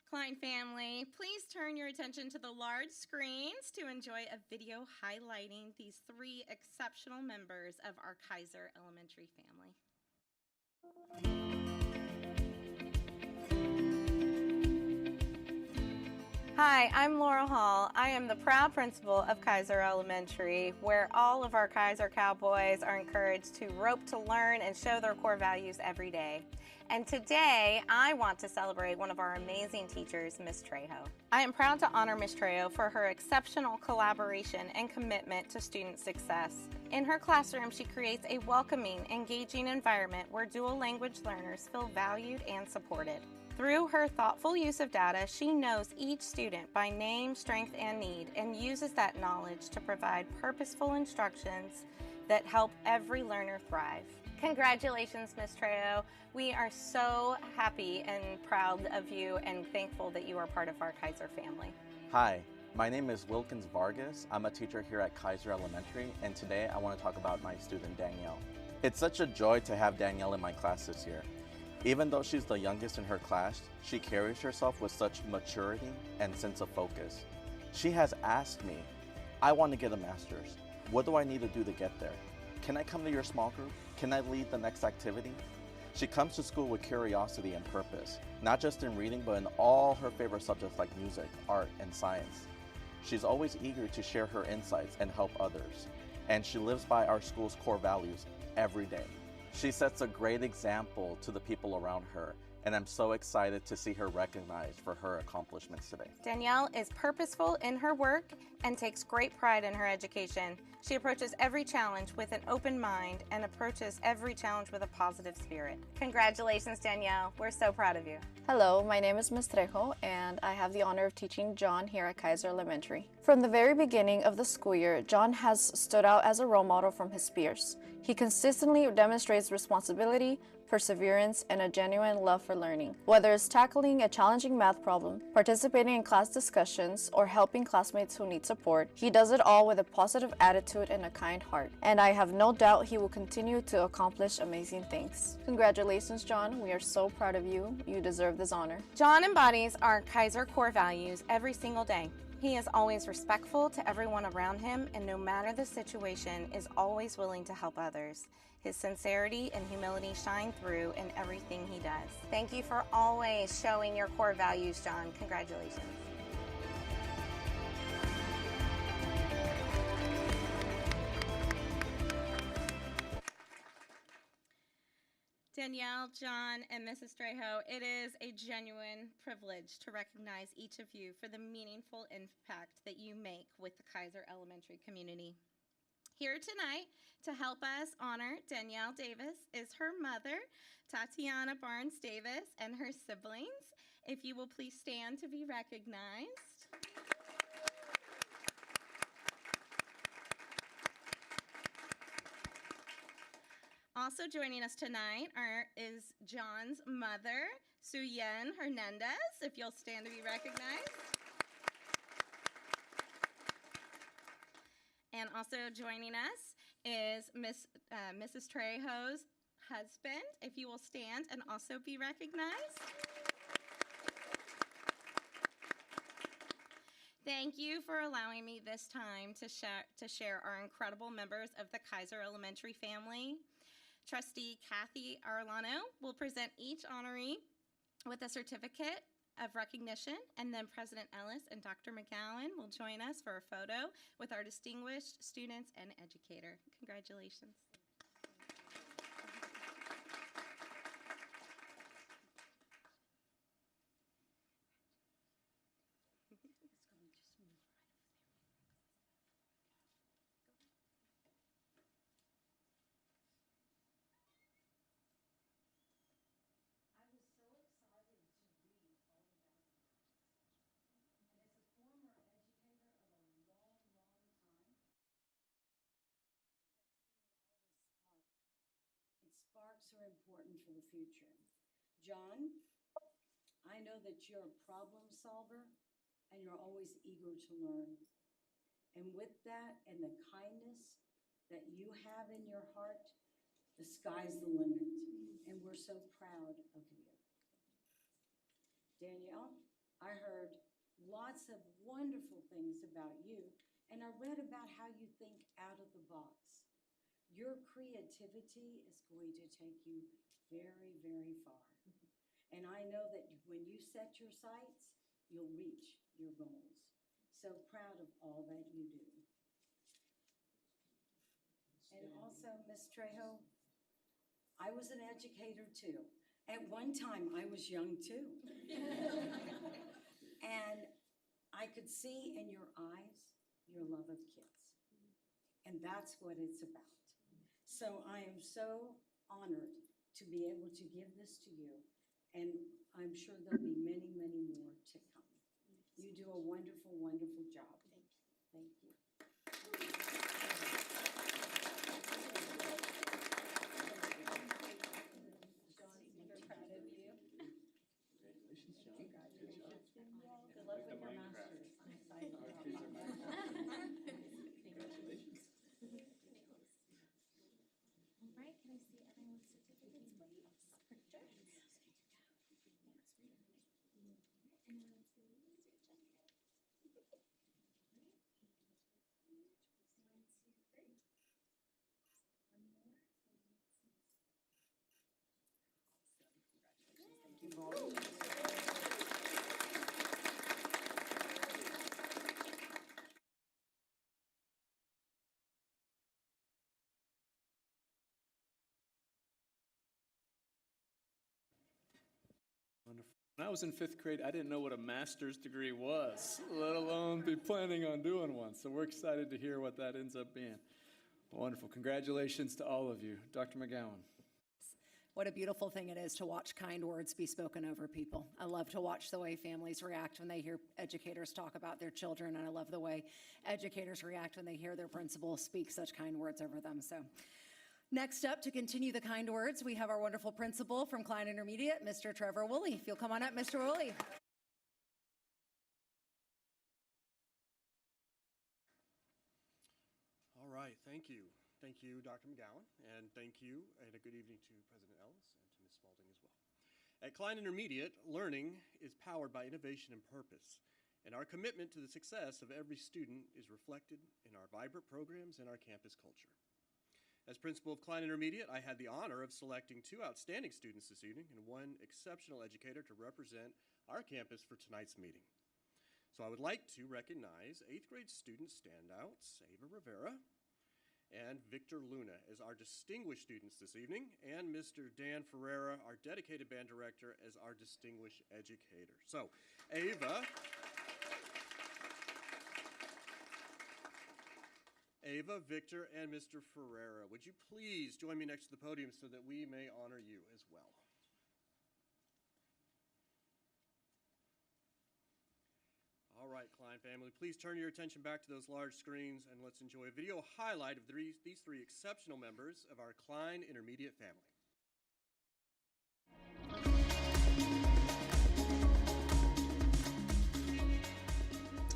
Speaker 18: Klein family, please turn your attention to the large screens to enjoy a video highlighting these 3 exceptional members of our Kaiser Elementary family. Hi, I'm Laura Hall. I am the proud principal of Kaiser Elementary, where all of our Kaiser Cowboys are encouraged to rope to learn and show their core values every day. And today, I want to celebrate one of our amazing teachers, Ms. Trejo. I am proud to honor Ms. Trejo for her exceptional collaboration and commitment to student success. In her classroom, she creates a welcoming, engaging environment where dual language learners feel valued and supported. Through her thoughtful use of data, she knows each student by name, strength, and need, and uses that knowledge to provide purposeful instructions that help every learner thrive. Congratulations, Ms. Trejo. We are so happy and proud of you and thankful that you are part of our Kaiser family.
Speaker 19: Hi, my name is Wilkins Vargas. I'm a teacher here at Kaiser Elementary, and today I want to talk about my student Danielle. It's such a joy to have Danielle in my class this year. Even though she's the youngest in her class, she carries herself with such maturity and sense of focus. She has asked me, I want to get a master's. What do I need to do to get there? Can I come to your small group? Can I lead the next activity? She comes to school with curiosity and purpose, not just in reading, but in all her favorite subjects like music, art, and science. She's always eager to share her insights and help others, and she lives by our school's core values every day. She sets a great example to the people around her, and I'm so excited to see her recognized for her accomplishments today.
Speaker 18: Danielle is purposeful in her work and takes great pride in her education. She approaches every challenge with an open mind and approaches every challenge with a positive spirit. Congratulations, Danielle. We're so proud of you.
Speaker 20: Hello, my name is Ms. Trejo, and I have the honor of teaching John here at Kaiser Elementary. From the very beginning of the school year, John has stood out as a role model from his peers. He consistently demonstrates responsibility, perseverance, and a genuine love for learning. Whether it's tackling a challenging math problem, participating in class discussions, or helping classmates who need support, he does it all with a positive attitude and a kind heart. And I have no doubt he will continue to accomplish amazing things. Congratulations, John. We are so proud of you. You deserve this honor.
Speaker 18: John embodies our Kaiser core values every single day. He is always respectful to everyone around him, and no matter the situation, is always willing to help others. His sincerity and humility shine through in everything he does. Thank you for always showing your core values, John. Congratulations. Danielle, John, and Mrs. Trejo, it is a genuine privilege to recognize each of you for the meaningful impact that you make with the Kaiser Elementary community. Here tonight to help us honor Danielle Davis is her mother, Tatiana Barnes Davis, and her siblings. If you will please stand to be recognized. Also joining us tonight is John's mother, Suyen Hernandez, if you'll stand to be recognized. And also joining us is Mrs. Trejo's husband, if you will stand and also be recognized. Thank you for allowing me this time to share our incredible members of the Kaiser Elementary family. Trustee Kathy Arlano will present each honoree with a certificate of recognition, and then President Ellis and Dr. McGowan will join us for a photo with our distinguished students and educator. Congratulations.
Speaker 21: Sparks are important for the future. John, I know that you're a problem solver and you're always eager to learn. And with that and the kindness that you have in your heart, the sky's the limit. And we're so proud of you. Danielle, I heard lots of wonderful things about you, and I read about how you think out of the box. Your creativity is going to take you very, very far. And I know that when you set your sights, you'll reach your goals. So proud of all that you do. And also, Ms. Trejo, I was an educator too. At one time, I was young too. And I could see in your eyes your love of kids. And that's what it's about. So I am so honored to be able to give this to you, and I'm sure there'll be many, many more to come. You do a wonderful, wonderful job. Thank you. John, we're proud of you.
Speaker 1: Congratulations, John.
Speaker 21: Congratulations. Good luck with your masters. I'm excited about that.
Speaker 1: Congratulations.
Speaker 22: All right, can I see everyone's certificates, please? Picture. And then let's see.
Speaker 2: When I was in 5th grade, I didn't know what a master's degree was, let alone be planning on doing one. So we're excited to hear what that ends up being. Wonderful. Congratulations to all of you. Dr. McGowan.
Speaker 13: What a beautiful thing it is to watch kind words be spoken over people. I love to watch the way families react when they hear educators talk about their children, and I love the way educators react when they hear their principal speak such kind words over them. So next up, to continue the kind words, we have our wonderful principal from Klein Intermediate, Mr. Trevor Woolley. If you'll come on up, Mr. Woolley.
Speaker 4: All right, thank you. Thank you, Dr. McGowan, and thank you, and a good evening to President Ellis and to Ms. Spalding as well. At Klein Intermediate, learning is powered by innovation and purpose, and our commitment to the success of every student is reflected in our vibrant programs and our campus culture. As principal of Klein Intermediate, I had the honor of selecting 2 outstanding students this evening and 1 exceptional educator to represent our campus for tonight's meeting. So I would like to recognize 8th grade student standouts, Ava Rivera and Victor Luna as our distinguished students this evening, and Mr. Dan Ferreira, our dedicated band director, as our distinguished educator. So, Ava, Victor, and Mr. Ferreira, would you please join me next to the podium so that we may honor you as well? All right, Klein family, please turn your attention back to those large screens and let's enjoy a video highlight of these 3 exceptional members of our Klein Intermediate family.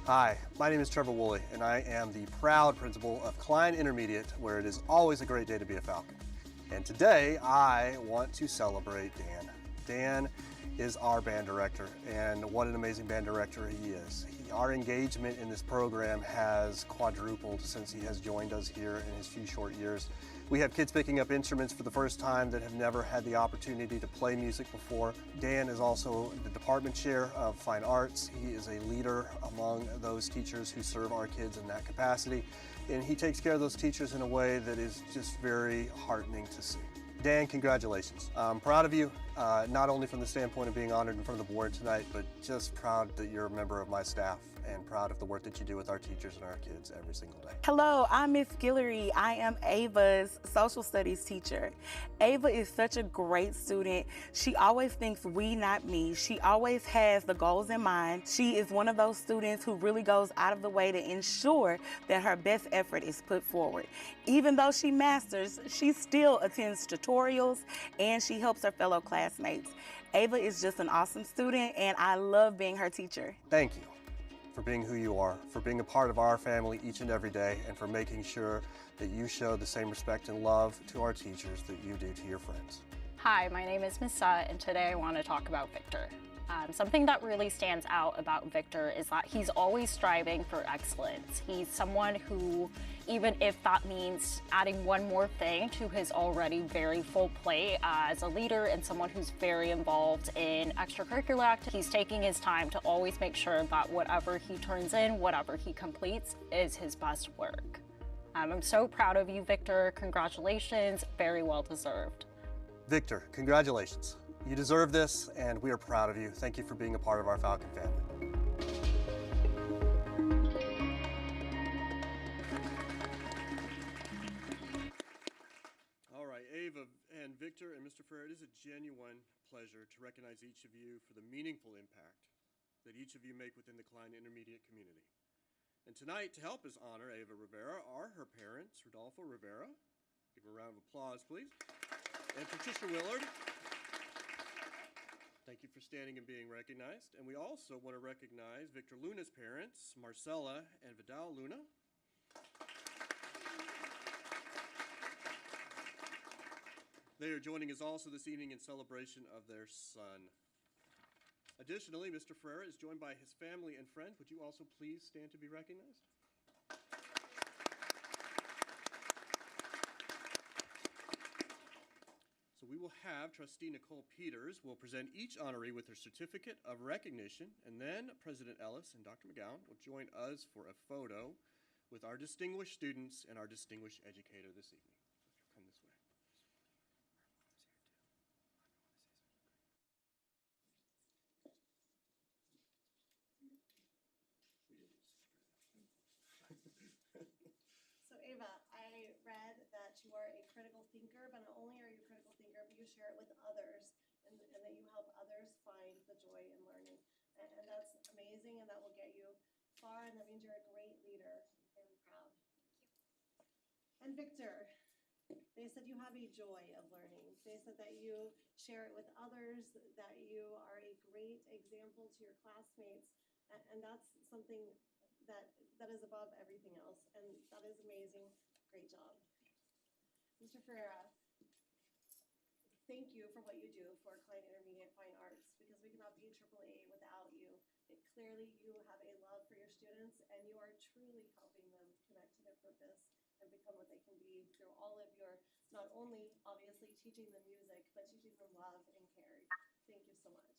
Speaker 4: Hi, my name is Trevor Woolley, and I am the proud principal of Klein Intermediate, where it is always a great day to be a Falcon. And today, I want to celebrate Dan. Dan is our band director, and what an amazing band director he is. Our engagement in this program has quadrupled since he has joined us here in his few short years. We have kids picking up instruments for the first time that have never had the opportunity to play music before. Dan is also the department chair of Fine Arts. He is a leader among those teachers who serve our kids in that capacity, and he takes care of those teachers in a way that is just very heartening to see. Dan, congratulations. I'm proud of you, not only from the standpoint of being honored in front of the board tonight, but just proud that you're a member of my staff and proud of the work that you do with our teachers and our kids every single day.
Speaker 6: Hello, I'm Miss Guillory. I am Ava's social studies teacher. Ava is such a great student. She always thinks we, not me. She always has the goals in mind. She is one of those students who really goes out of the way to ensure that her best effort is put forward. Even though she masters, she still attends tutorials and she helps her fellow classmates. Ava is just an awesome student and I love being her teacher.
Speaker 4: Thank you for being who you are, for being a part of our family each and every day, and for making sure that you show the same respect and love to our teachers that you do to your friends.
Speaker 23: Hi, my name is Ms. Sut, and today I want to talk about Victor. Something that really stands out about Victor is that he's always striving for excellence. He's someone who, even if that means adding one more thing to his already very full plate as a leader and someone who's very involved in extracurricular activities, he's taking his time to always make sure that whatever he turns in, whatever he completes, is his best work. I'm so proud of you, Victor. Congratulations, very well deserved.
Speaker 4: Victor, congratulations. You deserve this, and we are proud of you. Thank you for being a part of our Falcon family. All right, Ava and Victor and Mr. Ferrer, it is a genuine pleasure to recognize each of you for the meaningful impact that each of you make within the Klein Intermediate community. And tonight, to help us honor Ava Rivera, are her parents, Rodolfo Rivera. Give her a round of applause, please. And Patricia Willard. Thank you for standing and being recognized. And we also want to recognize Victor Luna's parents, Marcella and Vidal Luna. They are joining us also this evening in celebration of their son. Additionally, Mr. Ferreira is joined by his family and friends. Would you also please stand to be recognized? So we will have Trustee Nicole Peters will present each honoree with their certificate of recognition, and then President Ellis and Dr. McGowan will join us for a photo with our distinguished students and our distinguished educator this evening. So come this way.
Speaker 7: you share it with others and that you help others find the joy in learning. And that's amazing, and that will get you far, and that means you're a great leader. Very proud. And Victor, they said you have a joy of learning. They said that you share it with others, that you are a great example to your classmates, and that's something that is above everything else, and that is amazing. Great job. Mr. Ferreira, thank you for what you do for Klein Intermediate Fine Arts, because we cannot be AAA without you. Clearly, you have a love for your students, and you are truly helping them connect to their purpose and become what they can be through all of your, not only obviously teaching them music, but teaching them love and care. Thank you so much.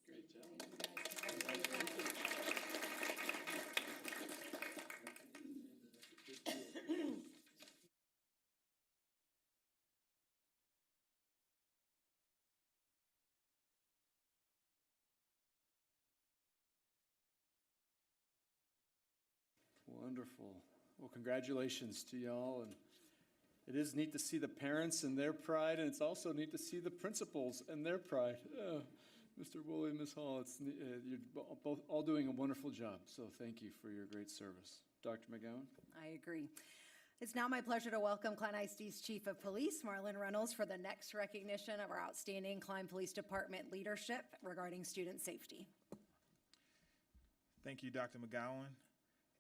Speaker 2: Great job. Wonderful. Well, congratulations to y'all. And it is neat to see the parents and their pride, and it's also neat to see the principals and their pride. Mr. Woolley, Ms. Hall, you're both all doing a wonderful job, so thank you for your great service. Dr. McGowan?
Speaker 13: I agree. It's now my pleasure to welcome Klein ISD's Chief of Police, Marlon Reynolds, for the next recognition of our outstanding Klein Police Department leadership regarding student safety.
Speaker 8: Thank you, Dr. McGowan.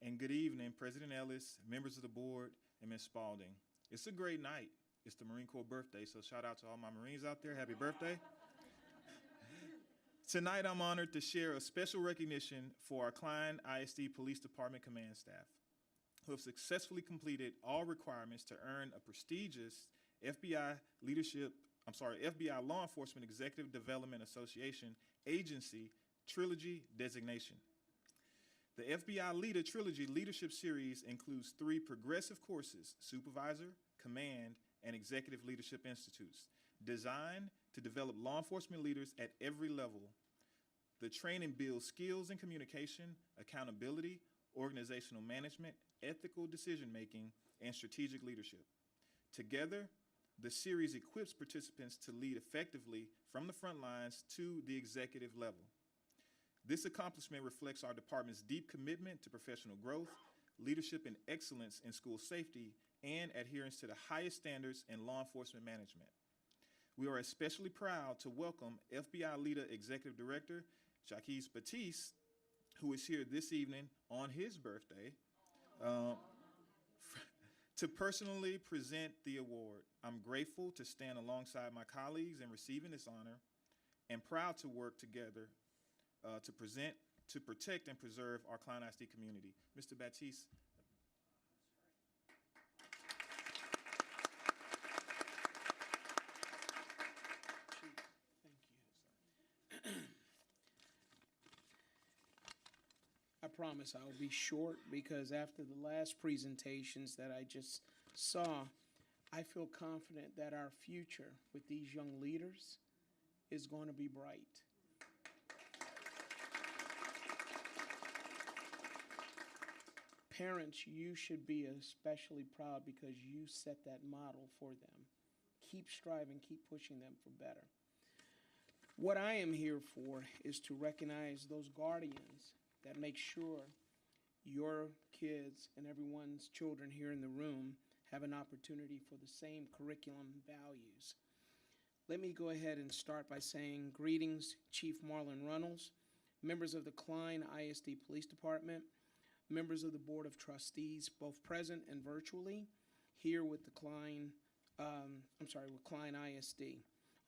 Speaker 8: And good evening, President Ellis, members of the board, and Ms. Spalding. It's a great night. It's the Marine Corps birthday, so shout out to all my Marines out there. Happy birthday. Tonight, I'm honored to share a special recognition for our Klein ISD Police Department command staff, who have successfully completed all requirements to earn a prestigious FBI Law Enforcement Executive Development Association Agency Trilogy designation. The FBI Leader Trilogy Leadership Series includes 3 progressive courses: Supervisor, Command, and Executive Leadership Institutes, designed to develop law enforcement leaders at every level. The training builds skills in communication, accountability, organizational management, ethical decision-making, and strategic leadership. Together, the series equips participants to lead effectively from the front lines to the executive level. This accomplishment reflects our department's deep commitment to professional growth, leadership and excellence in school safety, and adherence to the highest standards in law enforcement management. We are especially proud to welcome FBI Leader Executive Director Jaquez Batiste, who is here this evening on his birthday, to personally present the award. I'm grateful to stand alongside my colleagues in receiving this honor, and proud to work together to protect and preserve our Klein ISD community. Mr. Batiste.
Speaker 9: I promise I will be short, because after the last presentations that I just saw, I feel confident that our future with these young leaders is going to be bright. Parents, you should be especially proud because you set that model for them. Keep striving, keep pushing them for better. What I am here for is to recognize those guardians that make sure your kids and everyone's children here in the room have an opportunity for the same curriculum values. Let me go ahead and start by saying greetings, Chief Marlon Reynolds, members of the Klein ISD Police Department, members of the Board of Trustees, both present and virtually, here with the Klein ISD.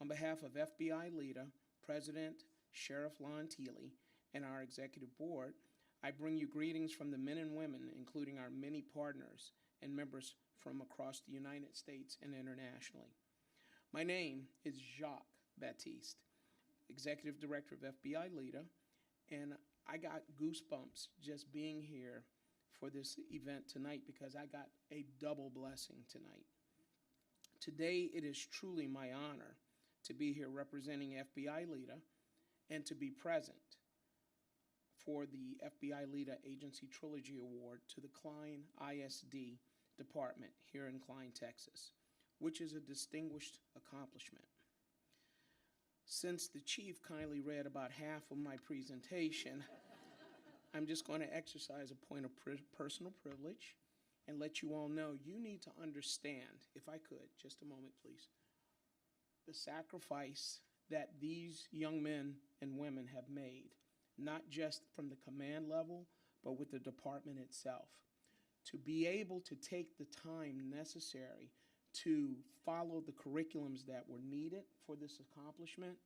Speaker 9: On behalf of FBI LEDA, President Sheriff Lon Teely, and our executive board, I bring you greetings from the men and women, including our many partners and members from across the United States and internationally. My name is Jacques Baptiste, Executive Director of FBI LEDA, and I got goosebumps just being here for this event tonight because I got a double blessing tonight. Today, it is truly my honor to be here representing FBI LEDA and to be present for the FBI LEDA Agency Trilogy Award to the Klein ISD Department here in Klein, Texas, which is a distinguished accomplishment. Since the chief kindly read about half of my presentation, I'm just going to exercise a point of personal privilege and let you all know you need to understand, if I could, just a moment, please, the sacrifice that these young men and women have made, not just from the command level, but with the department itself, to be able to take the time necessary to follow the curriculums that were needed for this accomplishment,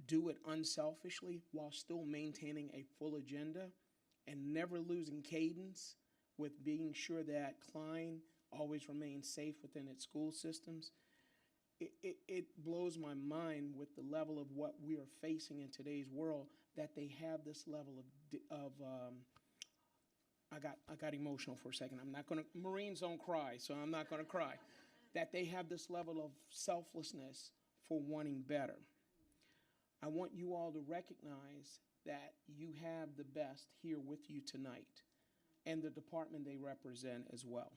Speaker 9: do it unselfishly while still maintaining a full agenda and never losing cadence with being sure that Klein always remains safe within its school systems. It blows my mind with the level of what we are facing in today's world, that they have this level of I got emotional for a second. I'm not going to, Marines don't cry, so I'm not going to cry. That they have this level of selflessness for wanting better. I want you all to recognize that you have the best here with you tonight, and the department they represent as well.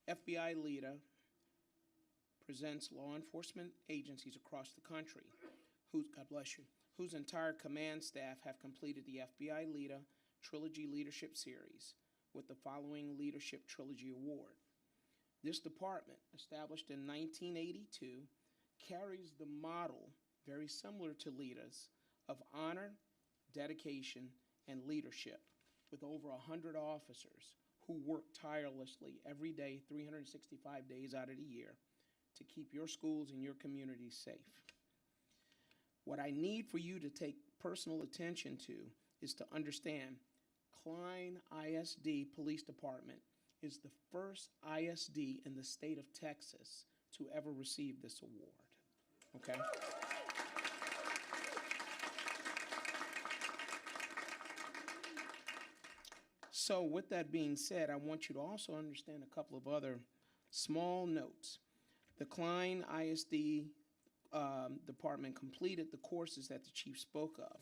Speaker 9: FBI LEDA presents law enforcement agencies across the country, God bless you, whose entire command staff have completed the FBI LEDA Trilogy Leadership Series with the following Leadership Trilogy Award. This department, established in 1982, carries the model, very similar to LEDA's, of honor, dedication, and leadership, with over 100 officers who work tirelessly every day, 365 days out of the year, to keep your schools and your communities safe. What I need for you to take personal attention to is to understand Klein ISD Police Department is the first ISD in the state of Texas to ever receive this award, okay? So with that being said, I want you to also understand a couple of other small notes. The Klein ISD department completed the courses that the chief spoke of,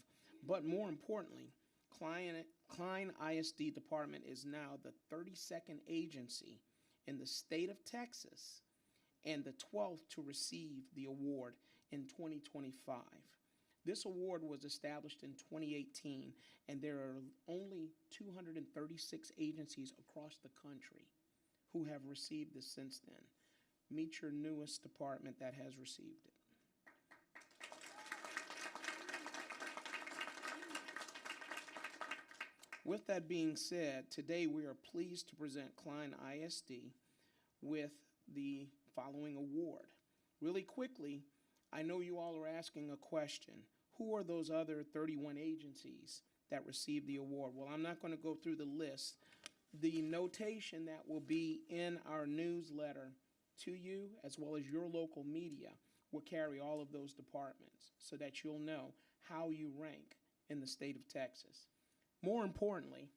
Speaker 9: but more importantly, Klein ISD department is now the 32nd agency in the state of Texas and the 12th to receive the award in 2025. This award was established in 2018, and there are only 236 agencies across the country who have received this since then. Meet your newest department that has received it. With that being said, today we are pleased to present Klein ISD with the following award. Really quickly, I know you all are asking a question. Who are those other 31 agencies that received the award? Well, I'm not going to go through the list. The notation that will be in our newsletter to you, as well as your local media, will carry all of those departments so that you'll know how you rank in the state of Texas. More importantly,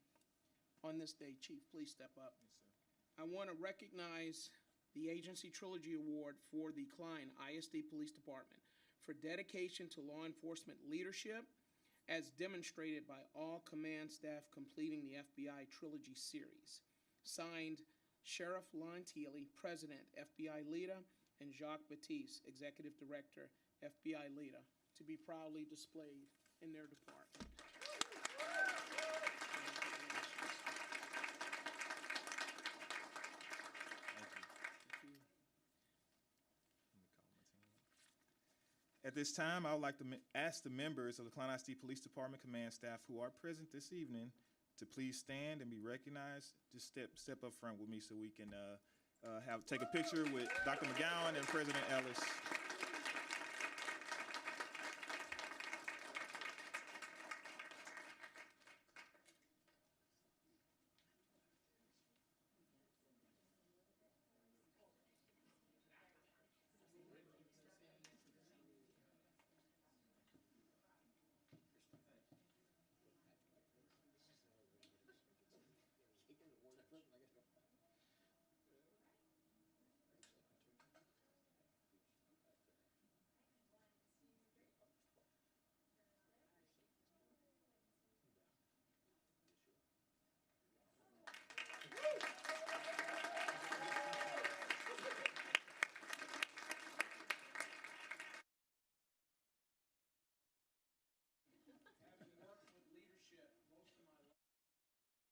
Speaker 9: on this day, Chief, please step up. Yes, sir. I want to recognize the Agency Trilogy Award for the Klein ISD Police Department for dedication to law enforcement leadership, as demonstrated by all command staff completing the FBI Trilogy Series. Signed, Sheriff Lon Thiele, President, FBI LEDA, and Jacques Baptiste, Executive Director, FBI LEDA, to be proudly displayed in their department.
Speaker 8: At this time, I would like to ask the members of the Klein ISD Police Department command staff who are present this evening to please stand and be recognized. Just step up front with me so we can take a picture with Dr. McGowan and President Ellis.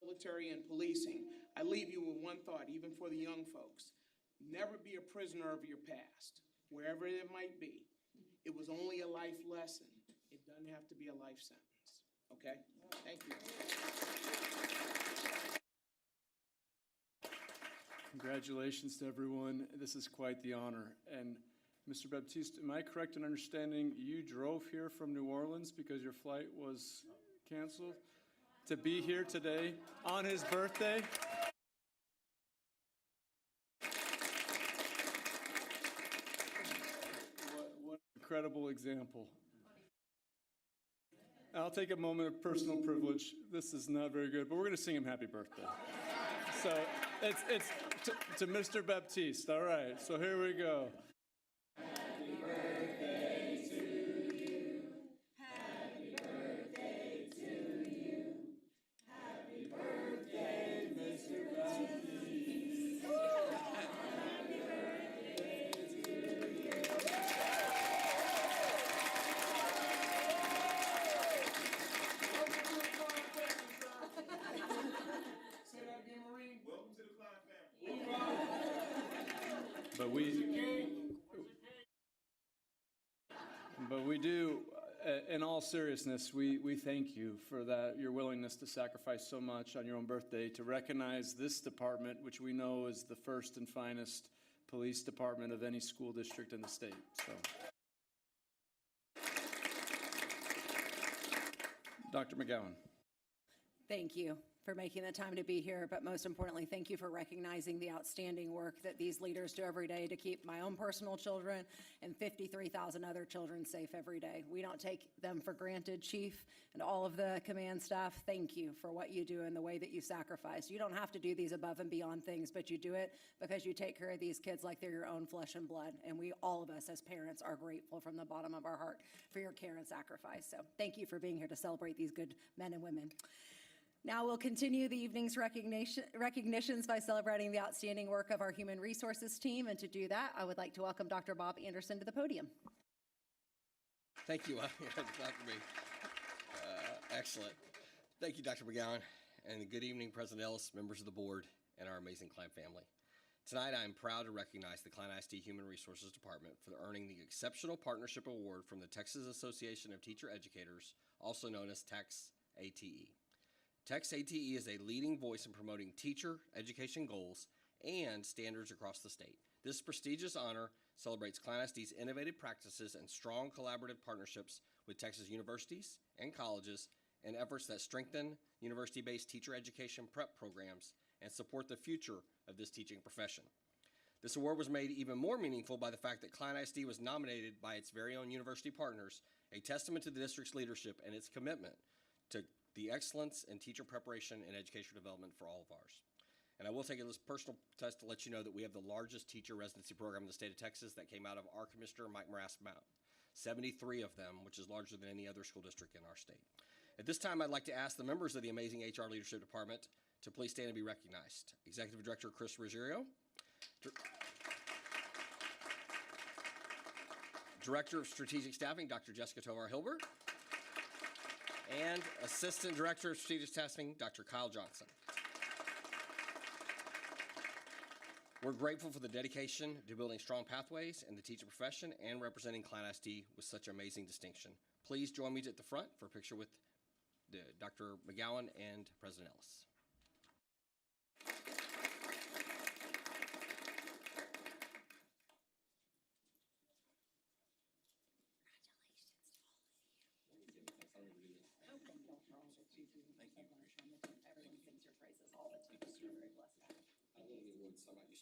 Speaker 9: military and policing, I leave you with one thought, even for the young folks. Never be a prisoner of your past, wherever it might be. It was only a life lesson. It doesn't have to be a life sentence. Okay? Thank you.
Speaker 2: Congratulations to everyone. This is quite the honor. And Mr. Baptiste, am I correct in understanding you drove here from New Orleans because your flight was canceled to be here today on his birthday? What an incredible example. I'll take a moment of personal privilege. This is not very good, but we're going to sing him happy birthday. So it's to Mr. Baptiste. All right, so here we go.
Speaker 1: Happy birthday to you. Happy birthday to you. Happy birthday, Mr. Baptiste. Happy birthday to you.
Speaker 9: Say that again, Maureen.
Speaker 8: Welcome to the Klein family.
Speaker 2: But we do, in all seriousness, we thank you for that, your willingness to sacrifice so much on your own birthday to recognize this department, which we know is the first and finest police department of any school district in the state. So, Dr. McGowan.
Speaker 13: Thank you for making the time to be here, but most importantly, thank you for recognizing the outstanding work that these leaders do every day to keep my own personal children and 53,000 other children safe every day. We don't take them for granted, Chief, and all of the command staff. Thank you for what you do and the way that you sacrifice. You don't have to do these above and beyond things, but you do it because you take care of these kids like they're your own flesh and blood, and we, all of us as parents, are grateful from the bottom of our heart for your care and sacrifice. So thank you for being here to celebrate these good men and women. Now we'll continue the evening's recognitions by celebrating the outstanding work of our human resources team. And to do that, I would like to welcome Dr. Bob Anderson to the podium.
Speaker 5: Thank you, Dr. B. Excellent. Thank you, Dr. McGowan, and good evening, President Ellis, members of the board, and our amazing Klein family. Tonight, I am proud to recognize the Klein ISD Human Resources Department for earning the Exceptional Partnership Award from the Texas Association of Teacher Educators, also known as TEX-ATE. TEX-ATE is a leading voice in promoting teacher education goals and standards across the state. This prestigious honor celebrates Klein ISD's innovative practices and strong collaborative partnerships with Texas universities and colleges and efforts that strengthen university-based teacher education prep programs and support the future of this teaching profession. This award was made even more meaningful by the fact that Klein ISD was nominated by its very own university partners, a testament to the district's leadership and its commitment to the excellence in teacher preparation and educational development for all of ours. And I will take a personal test to let you know that we have the largest teacher residency program in the state of Texas that came out of our Commissioner, Mike Marass Mount. 73 of them, which is larger than any other school district in our state. At this time, I'd like to ask the members of the amazing HR Leadership Department to please stand and be recognized. Executive Director Chris Ruggiero, Director of Strategic Staffing, Dr. Jessica Tovar-Hilbert, and Assistant Director of Strategic Staffing, Dr. Kyle Johnson. We're grateful for the dedication to building strong pathways in the teaching profession and representing Klein ISD with such amazing distinction. Please join me at the front for a picture with Dr. McGowan and President Ellis. I'm not used to this. Sorry, I'm not used to these things.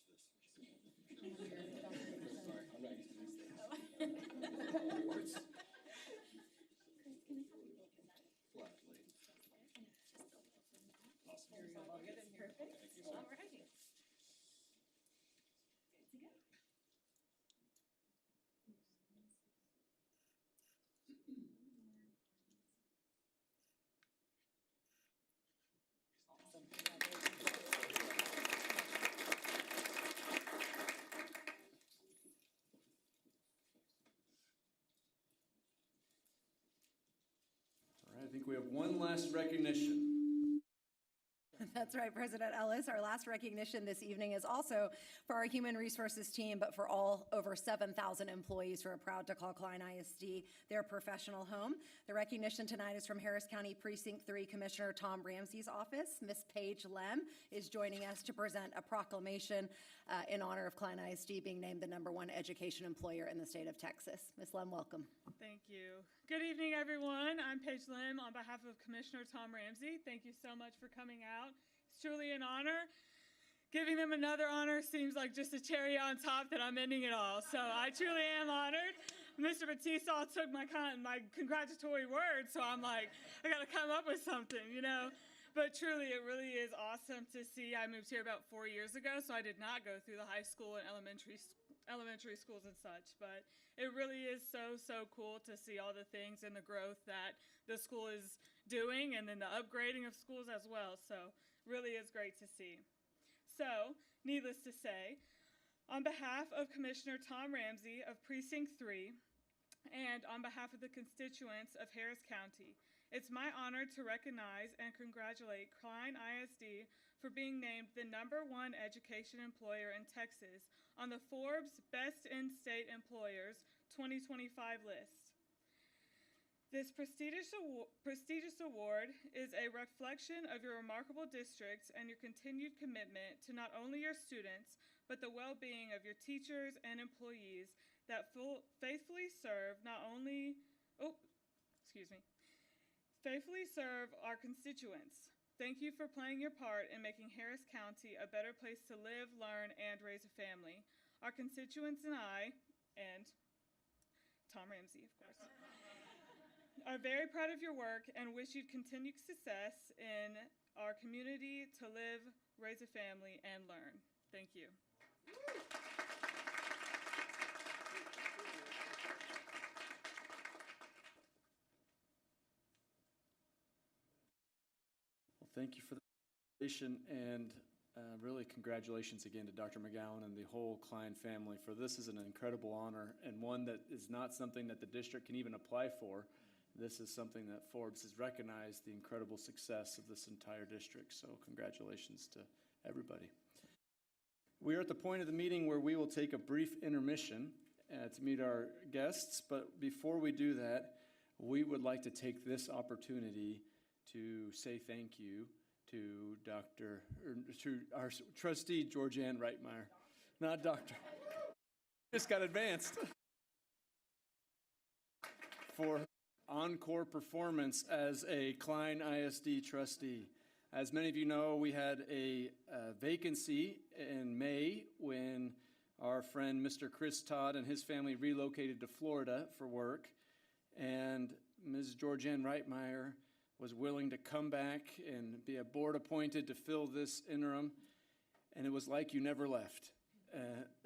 Speaker 5: Awards. Gladly. Awesome.
Speaker 18: Perfect. All right. Good to go.
Speaker 2: I think we have one last recognition.
Speaker 13: That's right, President Ellis. Our last recognition this evening is also for our human resources team, but for all over 7,000 employees who are proud to call Klein ISD their professional home. The recognition tonight is from Harris County Precinct 3 Commissioner Tom Ramsey's office. Ms. Paige Lem is joining us to present a proclamation in honor of Klein ISD being named the #1 education employer in the state of Texas. Ms. Lem, welcome.
Speaker 10: Thank you. Good evening, everyone. I'm Paige Lim on behalf of Commissioner Tom Ramsey. Thank you so much for coming out. It's truly an honor. Giving them another honor seems like just a cherry on top that I'm ending it all. So I truly am honored. Mr. Batista took my congratulatory words, so I'm like, I got to come up with something, you know. But truly, it really is awesome to see. I moved here about 4 years ago, so I did not go through the high school and elementary schools and such. But it really is so cool to see all the things and the growth that the school is doing, and then the upgrading of schools as well. So really is great to see. So, needless to say, on behalf of Commissioner Tom Ramsey of Precinct 3, and on behalf of the constituents of Harris County, it's my honor to recognize and congratulate Klein ISD for being named the #1 education employer in Texas on the Forbes Best In-State Employers 2025 list. This prestigious award is a reflection of your remarkable district and your continued commitment to not only your students, but the well-being of your teachers and employees that faithfully serve faithfully serve our constituents. Thank you for playing your part in making Harris County a better place to live, learn, and raise a family. Our constituents and I, and Tom Ramsey, of course, are very proud of your work and wish you continued success in our community to live, raise a family, and learn. Thank you.
Speaker 2: Well, thank you for the presentation, and really congratulations again to Dr. McGowan and the whole Klein family, for this is an incredible honor and one that is not something that the district can even apply for. This is something that Forbes has recognized, the incredible success of this entire district. So congratulations to everybody. We are at the point of the meeting where we will take a brief intermission to meet our guests. But before we do that, we would like to take this opportunity to say thank you to to our trustee, Georgianne Reitmeyer. Not doctor. Just got advanced. For encore performance as a Klein ISD trustee. As many of you know, we had a vacancy in May when our friend Mr. Chris Todd and his family relocated to Florida for work, and Ms. Georgianne Reitmeyer was willing to come back and be a board appointed to fill this interim, and it was like you never left.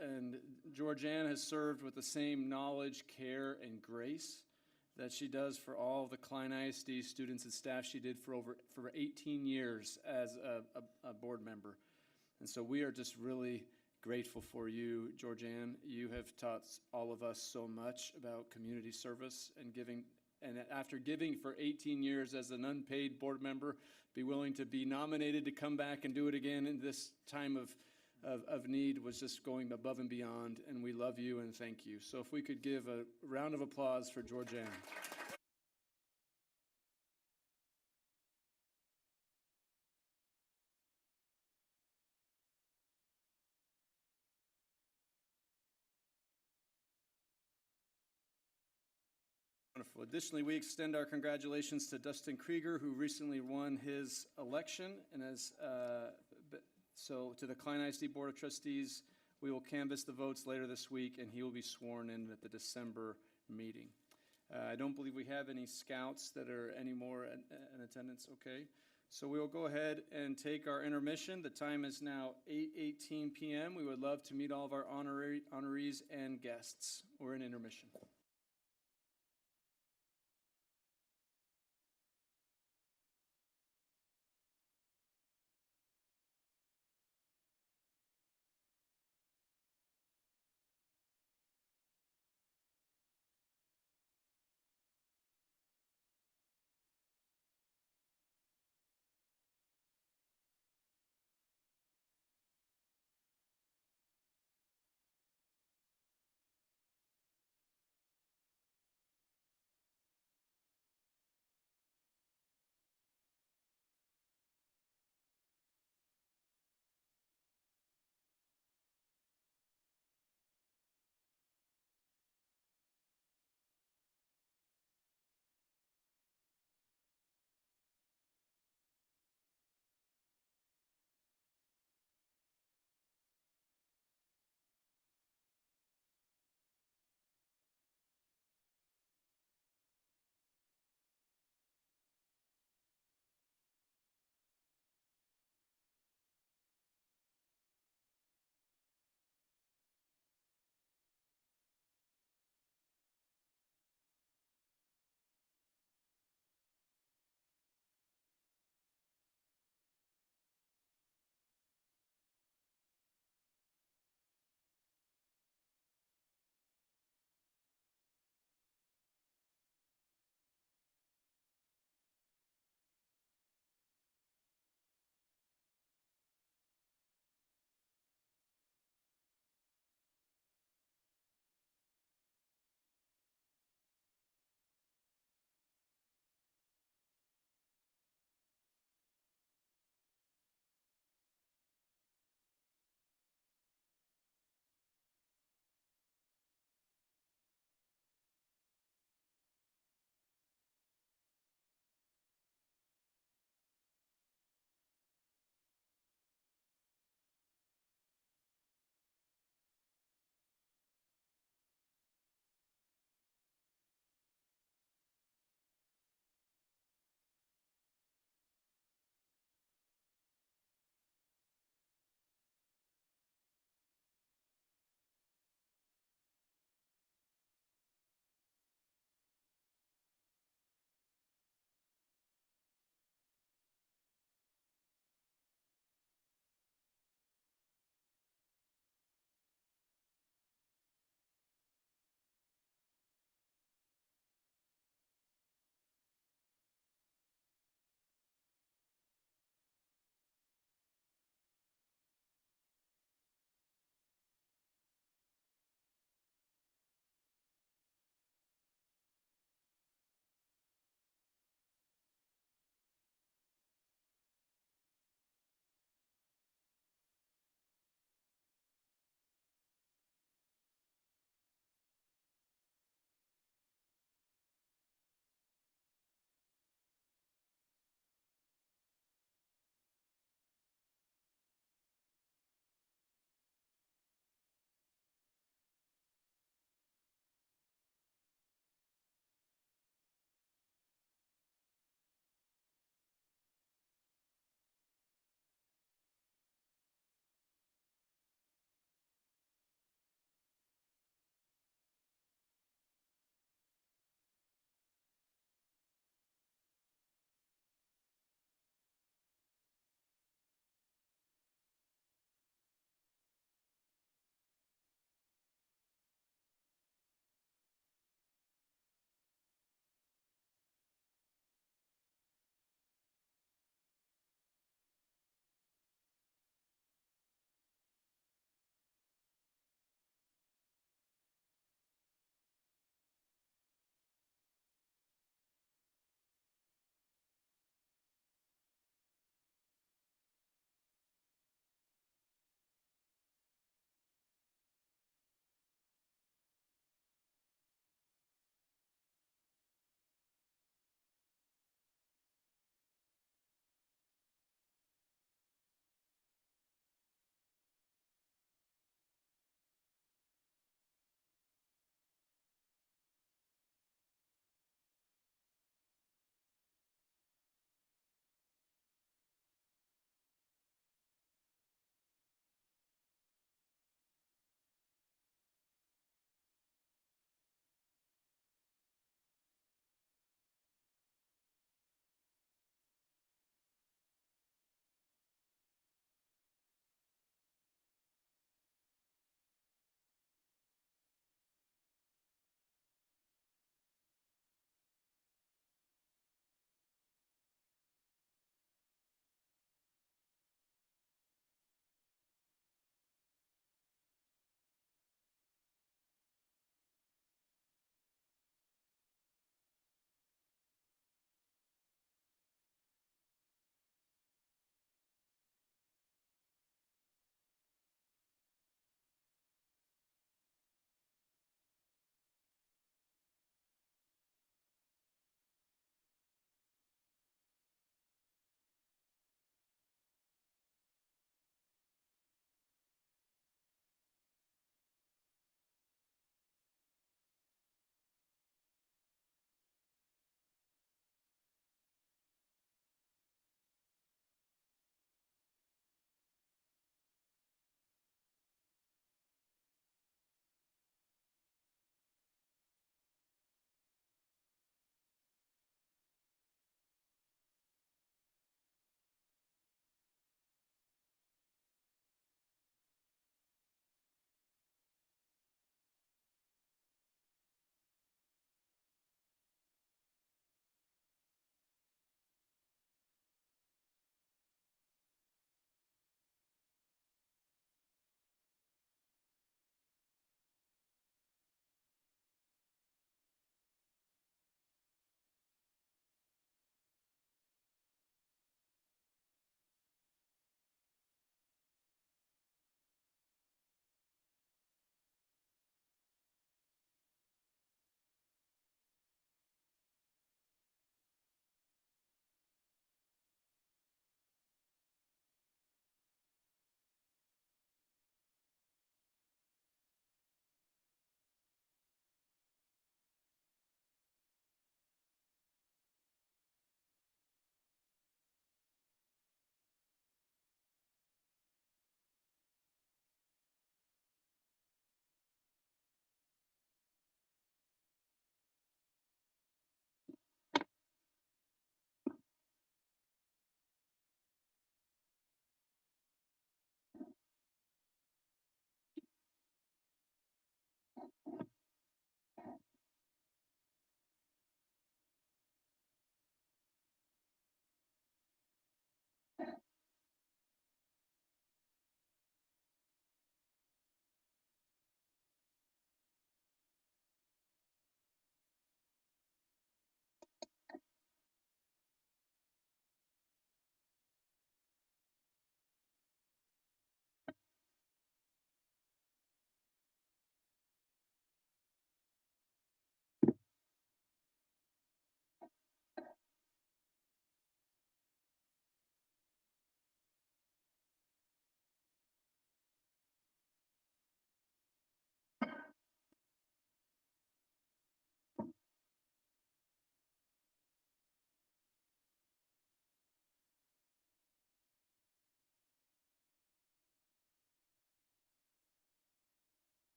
Speaker 2: And Georgianne has served with the same knowledge, care, and grace that she does for all the Klein ISD students and staff. She did for 18 years as a board member. And so we are just really grateful for you, Georgianne. You have taught all of us so much about community service and giving. And after giving for 18 years as an unpaid board member, be willing to be nominated to come back and do it again in this time of need was just going above and beyond, and we love you and thank you. So if we could give a round of applause for Georgianne. Wonderful. Additionally, we extend our congratulations to Dustin Krieger, who recently won his election, and so to the Klein ISD Board of Trustees, we will canvass the votes later this week, and he will be sworn in at the December meeting. I don't believe we have any scouts that are anymore in attendance. Okay. So we will go ahead and take our intermission. The time is now 8:18 p.m. We would love to meet all of our honorees and guests. We're in intermission.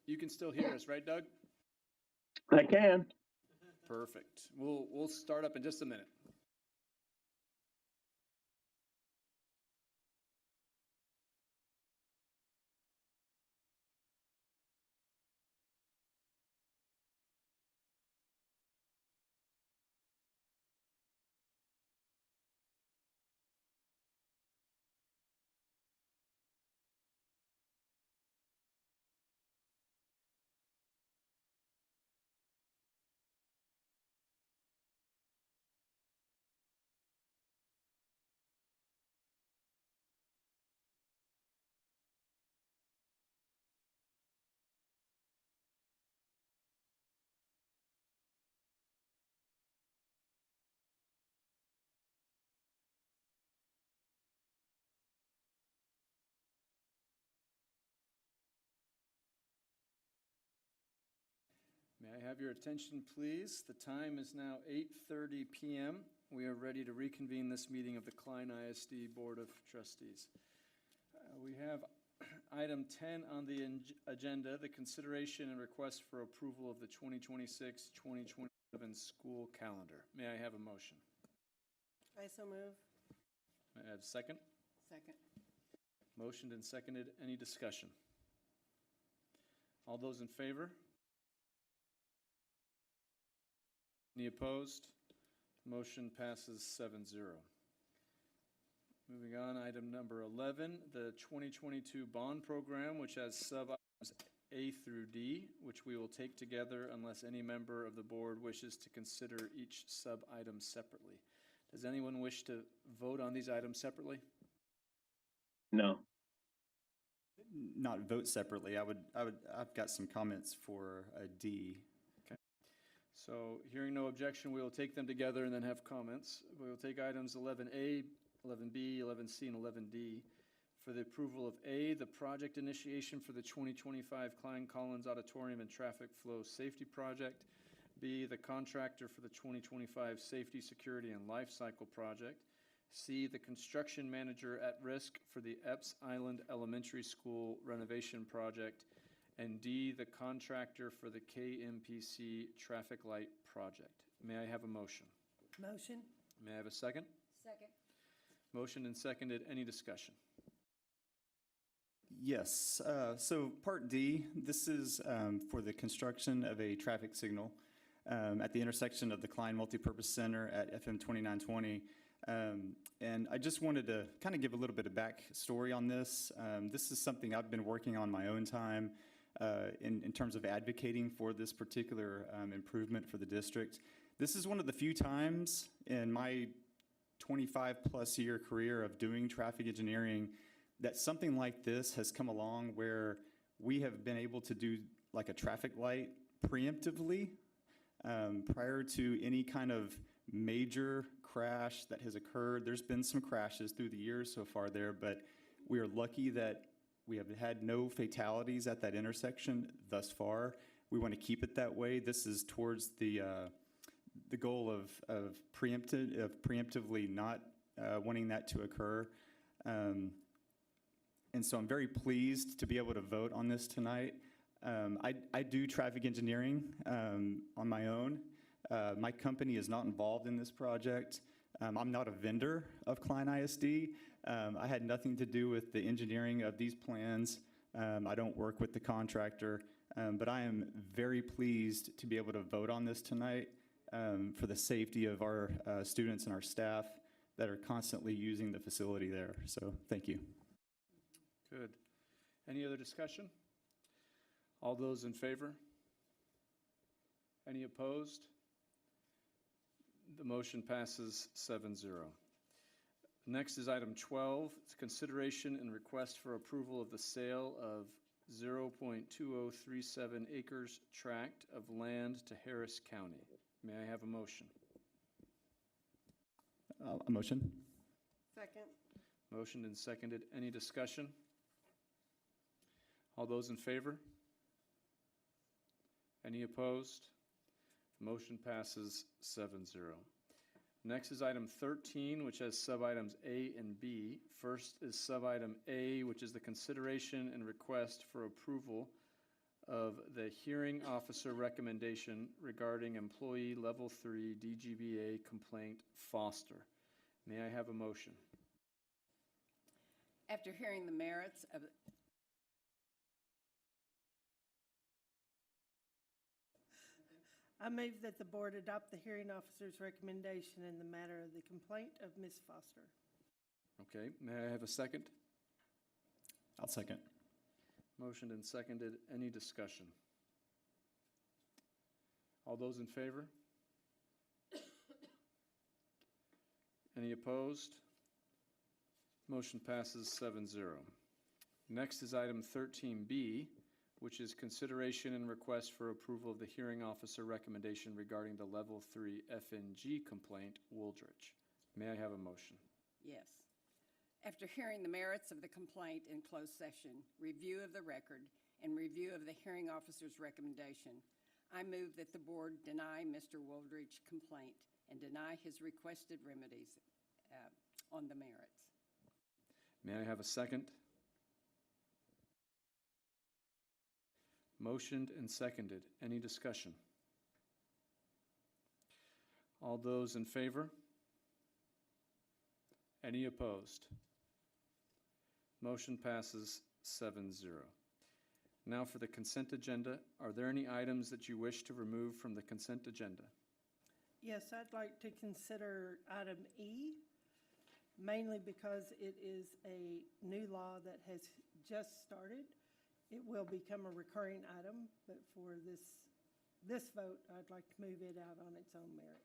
Speaker 2: You can still hear us, right, Doug?
Speaker 3: I can.
Speaker 2: Perfect. We'll start up in just a minute. May I have your attention, please? The time is now 8:30 p.m. We are ready to reconvene this meeting of the Klein ISD Board of Trustees. We have item 10 on the agenda, the consideration and request for approval of the 2026-2027 school calendar. May I have a motion?
Speaker 11: I so move.
Speaker 2: May I have a second?
Speaker 16: Second.
Speaker 2: Motioned and seconded. Any discussion? All those in favor? Any opposed? Motion passes 7-0. Moving on, item number 11, the 2022 bond program, which has sub-items A through D, which we will take together unless any member of the board wishes to consider each sub-item separately. Does anyone wish to vote on these items separately?
Speaker 3: No.
Speaker 17: Not vote separately. I've got some comments for D.
Speaker 2: Okay. So hearing no objection, we will take them together and then have comments. We will take items 11A, 11B, 11C, and 11D. For the approval of A, the project initiation for the 2025 Klein Collins Auditorium and Traffic Flow Safety Project. B, the contractor for the 2025 Safety, Security, and Life Cycle Project. C, the construction manager at risk for the Epps Island Elementary School renovation project. And D, the contractor for the KMPC traffic light project. May I have a motion?
Speaker 11: Motion.
Speaker 2: May I have a second?
Speaker 13: Second.
Speaker 2: Motion and seconded. Any discussion?
Speaker 17: Yes. So Part D, this is for the construction of a traffic signal at the intersection of the Klein Multipurpose Center at FM 2920. And I just wanted to kind of give a little bit of backstory on this. This is something I've been working on my own time in terms of advocating for this particular improvement for the district. This is one of the few times in my 25-plus year career of doing traffic engineering that something like this has come along where we have been able to do like a traffic light preemptively prior to any kind of major crash that has occurred. There's been some crashes through the years so far there, but we are lucky that we have had no fatalities at that intersection thus far. We want to keep it that way. This is towards the goal of preemptively not wanting that to occur. And so I'm very pleased to be able to vote on this tonight. I do traffic engineering on my own. My company is not involved in this project. I'm not a vendor of Klein ISD. I had nothing to do with the engineering of these plans. I don't work with the contractor, but I am very pleased to be able to vote on this tonight for the safety of our students and our staff that are constantly using the facility there. So thank you.
Speaker 2: Good. Any other discussion? All those in favor? Any opposed? The motion passes 7-0. Next is item 12. It's consideration and request for approval of the sale of 0.2037 acres tract of land to Harris County. May I have a motion?
Speaker 17: A motion.
Speaker 11: Second.
Speaker 2: Motioned and seconded. Any discussion? All those in favor? Any opposed? The motion passes 7-0. Next is item 13, which has sub-items A and B. First is sub-item A, which is the consideration and request for approval of the hearing officer recommendation regarding employee level 3 DGBA complaint Foster. May I have a motion?
Speaker 16: After hearing the merits of,
Speaker 11: I move that the board adopt the hearing officer's recommendation in the matter of the complaint of Ms. Foster.
Speaker 2: Okay, may I have a second?
Speaker 17: I'll second.
Speaker 2: Motioned and seconded. Any discussion? All those in favor? Any opposed? Motion passes 7-0. Next is item 13B, which is consideration and request for approval of the hearing officer recommendation regarding the level 3 FNG complaint, Wooldridge. May I have a motion?
Speaker 16: yes. After hearing the merits of the complaint in closed session, review of the record, and review of the hearing officer's recommendation, I move that the board deny Mr. Wooldridge's complaint and deny his requested remedies on the merits.
Speaker 2: May I have a second? Motioned and seconded. Any discussion? All those in favor? Any opposed? Motion passes 7-0. Now for the consent agenda. Are there any items that you wish to remove from the consent agenda?
Speaker 11: Yes, I'd like to consider item E, mainly because it is a new law that has just started. It will become a recurring item, but for this vote, I'd like to move it out on its own merit.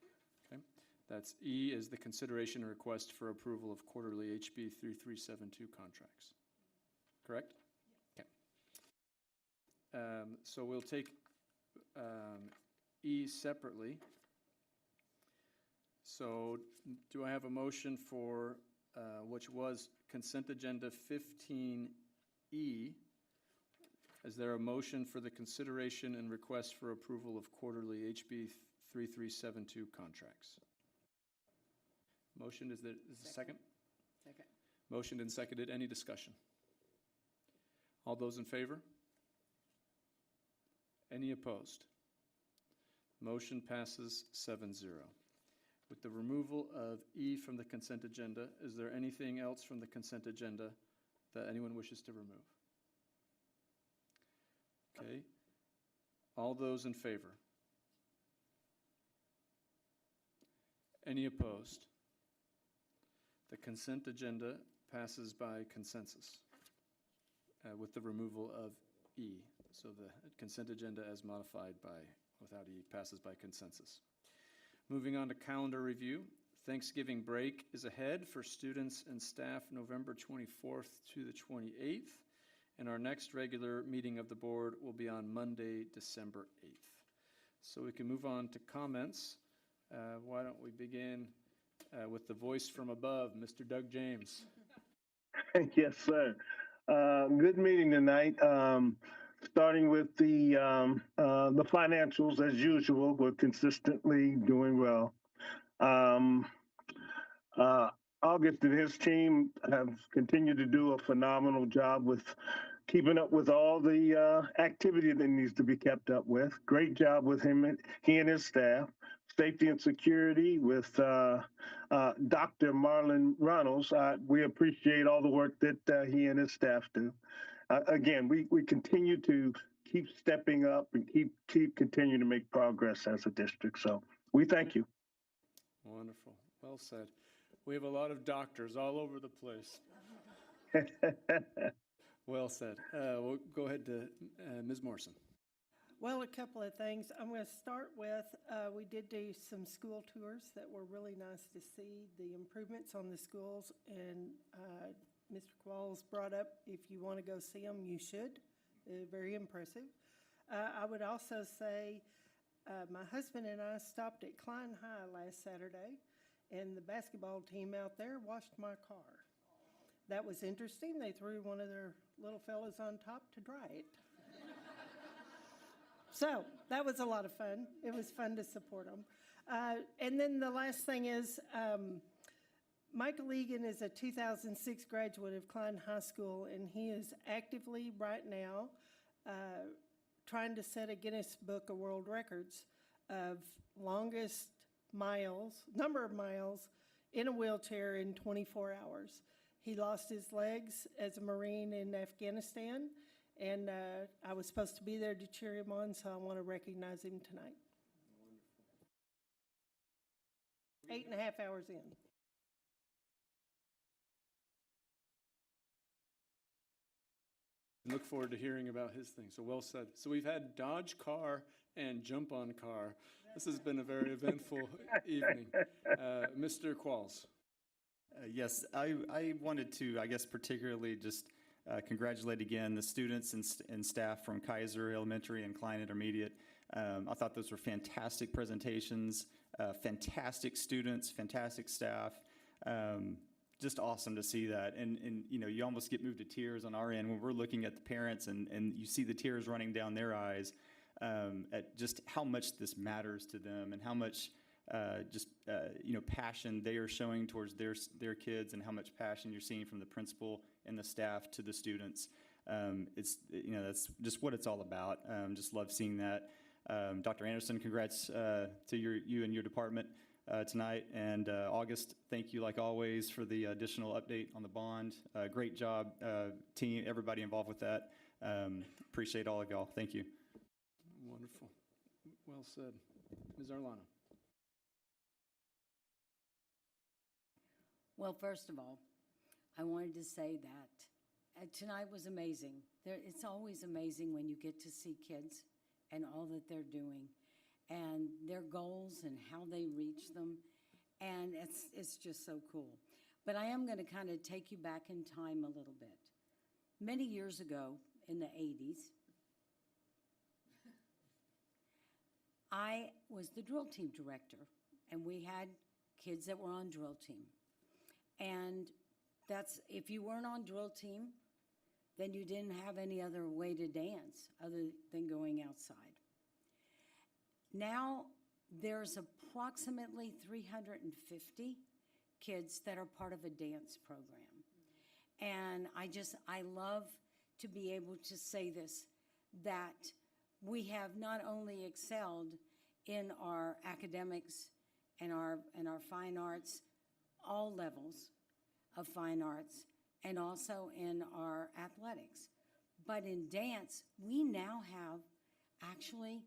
Speaker 2: Okay. That's E is the consideration and request for approval of quarterly HB 3372 contracts. Correct? Okay. So we'll take E separately. So do I have a motion for which was consent agenda 15E? Is there a motion for the consideration and request for approval of quarterly HB 3372 contracts? Motion, is there a second?
Speaker 16: Second.
Speaker 2: Motioned and seconded. Any discussion? All those in favor? Any opposed? Motion passes 7-0. With the removal of E from the consent agenda, is there anything else from the consent agenda that anyone wishes to remove? Okay. All those in favor? Any opposed? The consent agenda passes by consensus with the removal of E. So the consent agenda as modified without E passes by consensus. Moving on to calendar review. Thanksgiving break is ahead for students and staff November 24th to the 28th. And our next regular meeting of the board will be on Monday, December 8th. So we can move on to comments. Why don't we begin with the voice from above, Mr. Doug James.
Speaker 3: Yes, sir. Good meeting tonight. Starting with the financials, as usual, we're consistently doing well. August and his team have continued to do a phenomenal job with keeping up with all the activity that needs to be kept up with. Great job with he and his staff. Safety and security with Dr. Marlon Reynolds. We appreciate all the work that he and his staff do. Again, we continue to keep stepping up and keep continuing to make progress as a district. So we thank you.
Speaker 2: Wonderful. Well said. We have a lot of doctors all over the place. Well said. We'll go ahead to Ms. Morrison.
Speaker 11: Well, a couple of things. I'm going to start with, we did do some school tours that were really nice to see, the improvements on the schools, and Mr. Qualls brought up, if you want to go see them, you should. Very impressive. I would also say my husband and I stopped at Klein High last Saturday, and the basketball team out there washed my car. That was interesting. They threw one of their little fellas on top to dry it. So that was a lot of fun. It was fun to support them. And then the last thing is, Michael Egan is a 2006 graduate of Klein High School, and he is actively right now trying to set a Guinness Book of World Records of longest number of miles in a wheelchair in 24 hours. He lost his legs as a Marine in Afghanistan, and I was supposed to be there to cheer him on, so I want to recognize him tonight. 8.5 hours in.
Speaker 2: Look forward to hearing about his thing. So well said. So we've had Dodge car and jump on car. This has been a very eventful evening. Mr. Qualls.
Speaker 17: Yes, I wanted to, I guess, particularly just congratulate again the students and staff from Kaiser Elementary and Klein Intermediate. I thought those were fantastic presentations, fantastic students, fantastic staff. Just awesome to see that. And you know, you almost get moved to tears on our end when we're looking at the parents and you see the tears running down their eyes at just how much this matters to them and how much you know, passion they are showing towards their kids and how much passion you're seeing from the principal and the staff to the students. It's, you know, that's just what it's all about. Just love seeing that. Dr. Anderson, congrats to you and your department tonight. And August, thank you like always for the additional update on the bond. Great job, team, everybody involved with that. Appreciate all of y'all. Thank you.
Speaker 2: Wonderful. Well said. Ms. Arlano.
Speaker 21: Well, first of all, I wanted to say that tonight was amazing. It's always amazing when you get to see kids and all that they're doing and their goals and how they reach them. And it's just so cool. But I am going to kind of take you back in time a little bit. Many years ago, in the 80s, I was the drill team director, and we had kids that were on drill team. And that's, if you weren't on drill team, then you didn't have any other way to dance other than going outside. Now, there's approximately 350 kids that are part of a dance program. And I love to be able to say this, that we have not only excelled in our academics and our fine arts, all levels of fine arts, and also in our athletics. But in dance, we now have actually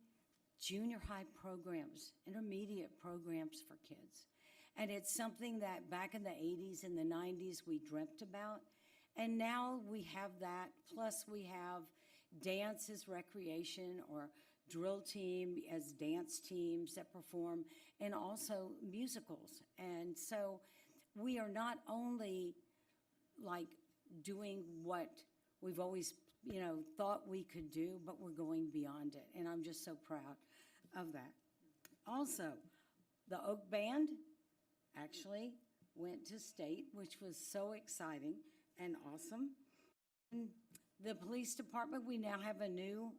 Speaker 21: junior high programs, intermediate programs for kids. And it's something that back in the 80s and the 90s we dreamt about. And now we have that, plus we have dance as recreation or drill team as dance teams that perform, and also musicals. And so we are not only like doing what we've always, you know, thought we could do, but we're going beyond it. And I'm just so proud of that. Also, the Oak Band actually went to state, which was so exciting and awesome. And the police department, we now have a new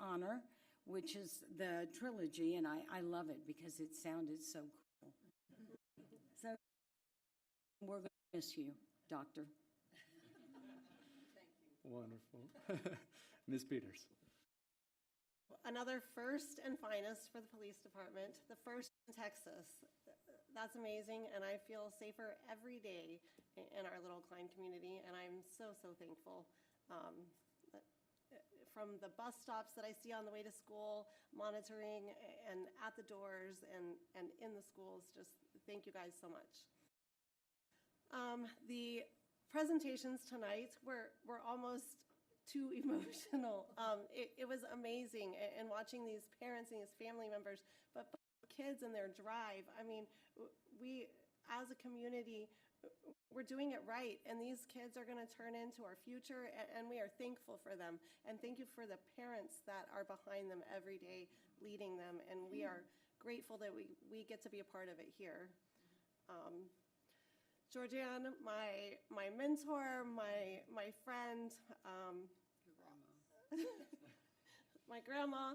Speaker 21: honor, which is the trilogy, and I love it because it sounded so cool. So we're going to miss you, Doctor.
Speaker 2: Wonderful. Ms. Peters.
Speaker 7: Another first and finest for the police department, the first in Texas. That's amazing, and I feel safer every day in our little Klein community, and I'm so, so thankful. From the bus stops that I see on the way to school, monitoring, and at the doors, and in the schools, just thank you guys so much. The presentations tonight were almost too emotional. It was amazing, and watching these parents and these family members, but kids and their drive. I mean, we as a community, we're doing it right, and these kids are going to turn into our future, and we are thankful for them. And thank you for the parents that are behind them every day, leading them, and we are grateful that we get to be a part of it here. Georgianne, my mentor, my friend, my grandma,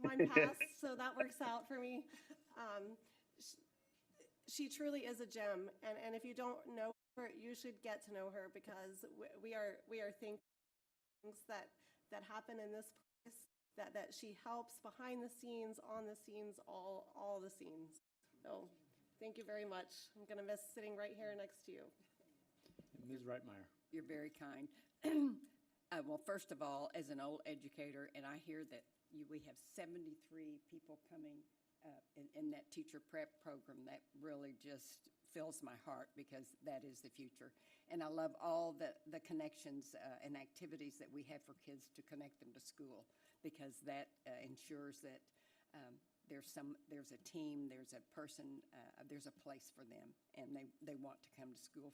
Speaker 7: mine passed, so that works out for me. She truly is a gem, and if you don't know her, you should get to know her, because we are thankful that that happen in this place, that she helps behind the scenes, on the scenes, all the scenes. So thank you very much. I'm going to miss sitting right here next to you.
Speaker 2: Ms. Reitmeyer.
Speaker 16: You're very kind. Well, first of all, as an old educator, and I hear that we have 73 people coming in that teacher prep program, that really just fills my heart because that is the future. And I love all the connections and activities that we have for kids to connect them to school, because that ensures that there's a team, there's a person, there's a place for them, and they want to come to school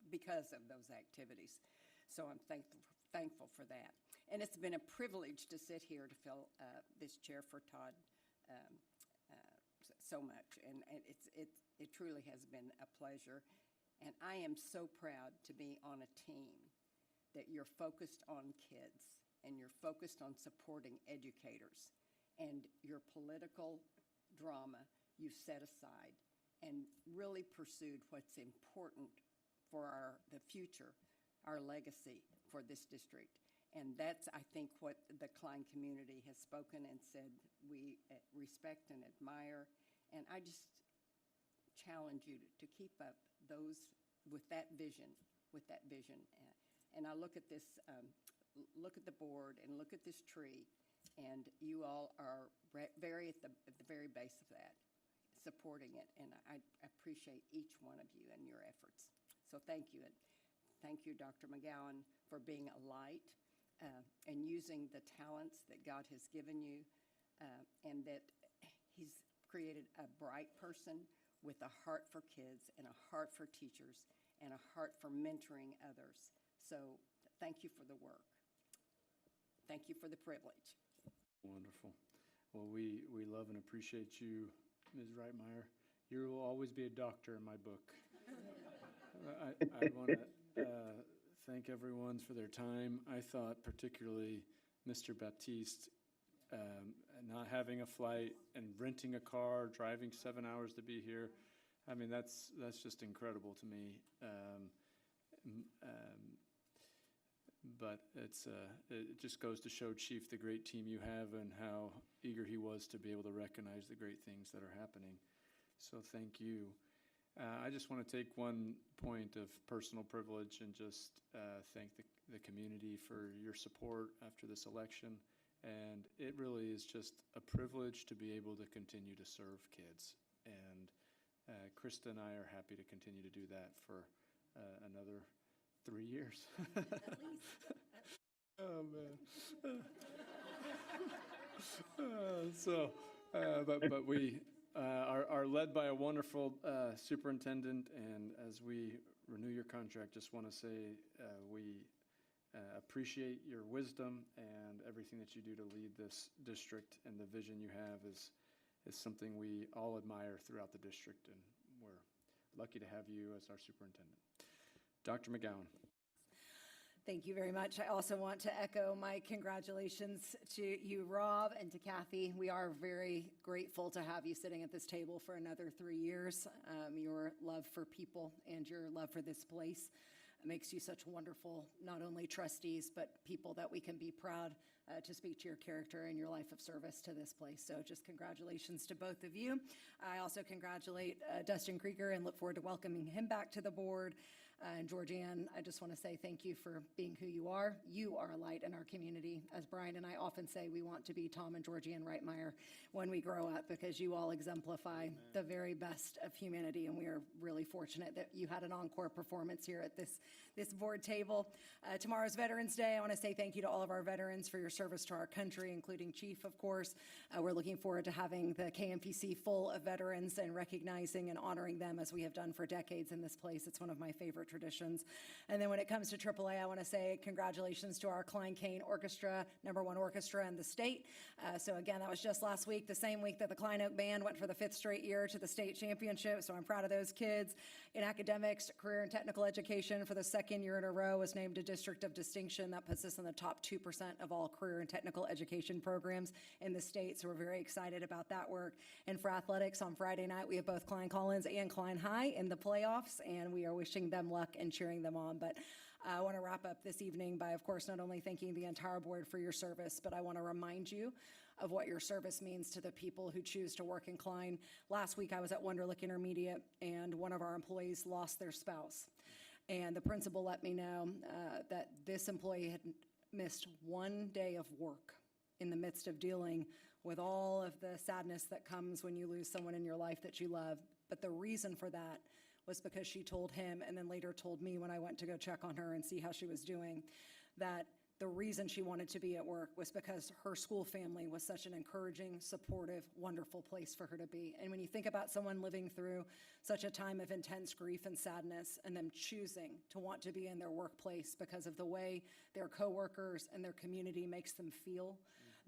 Speaker 16: because of those activities. So I'm thankful for that. And it's been a privilege to sit here to fill this chair for Todd so much, and it truly has been a pleasure. And I am so proud to be on a team that you're focused on kids, and you're focused on supporting educators, and your political drama you set aside and really pursued what's important for the future, our legacy for this district. And that's, I think, what the Klein community has spoken and said we respect and admire. And I just challenge you to keep up with that vision, And I look at this, look at the board and look at this tree, and you all are at the very base of that, supporting it. And I appreciate each one of you and your efforts. So thank you. And thank you, Dr. McGowan, for being a light and using the talents that God has given you, and that He's created a bright person with a heart for kids and a heart for teachers and a heart for mentoring others. So thank you for the work. Thank you for the privilege.
Speaker 2: Wonderful. Well, we love and appreciate you, Ms. Reitmeyer. You will always be a doctor in my book. I want to thank everyone for their time. I thought particularly Mr. Baptiste, not having a flight and renting a car, driving 7 hours to be here. I mean, that's just incredible to me. But it just goes to show, Chief, the great team you have and how eager he was to be able to recognize the great things that are happening. So thank you. I just want to take one point of personal privilege and just thank the community for your support after this election. And it really is just a privilege to be able to continue to serve kids. And Krista and I are happy to continue to do that for another 3 years.
Speaker 13: At least.
Speaker 2: Oh, man. But we are led by a wonderful superintendent, and as we renew your contract, just want to say we appreciate your wisdom and everything that you do to lead this district, and the vision you have is something we all admire throughout the district, and we're lucky to have you as our superintendent. Dr. McGowan.
Speaker 13: Thank you very much. I also want to echo my congratulations to you, Rob, and to Kathy. We are very grateful to have you sitting at this table for another 3 years. Your love for people and your love for this place makes you such wonderful, not only trustees, but people that we can be proud to speak to your character and your life of service to this place. So just congratulations to both of you. I also congratulate Dustin Krieger and look forward to welcoming him back to the board. And Georgianne, I just want to say thank you for being who you are. You are a light in our community. As Brian and I often say, we want to be Tom and Georgianne Reitmeyer when we grow up, because you all exemplify the very best of humanity, and we are really fortunate that you had an encore performance here at this board table. Tomorrow's Veterans Day. I want to say thank you to all of our veterans for your service to our country, including Chief, of course. We're looking forward to having the KMPC full of veterans and recognizing and honoring them as we have done for decades in this place. It's one of my favorite traditions. And then when it comes to AAA, I want to say congratulations to our Klein Cain Orchestra, #1 orchestra in the state. So again, that was just last week, the same week that the Klein Oak Band went for the 5th straight year to the state championship. So I'm proud of those kids. In academics, career and technical education for the 2nd year in a row was named a district of distinction. That puts us in the top 2% of all career and technical education programs in the state. So we're very excited about that work. And for athletics, on Friday night, we have both Klein Collins and Klein High in the playoffs, and we are wishing them luck and cheering them on. But I want to wrap up this evening by, of course, not only thanking the entire board for your service, but I want to remind you of what your service means to the people who choose to work in Klein. Last week, I was at Wunderlich Intermediate, and one of our employees lost their spouse. And the principal let me know that this employee had missed one day of work in the midst of dealing with all of the sadness that comes when you lose someone in your life that you love. But the reason for that was because she told him, and then later told me when I went to go check on her and see how she was doing, that the reason she wanted to be at work was because her school family was such an encouraging, supportive, wonderful place for her to be. And when you think about someone living through such a time of intense grief and sadness, and them choosing to want to be in their workplace because of the way their coworkers and their community makes them feel,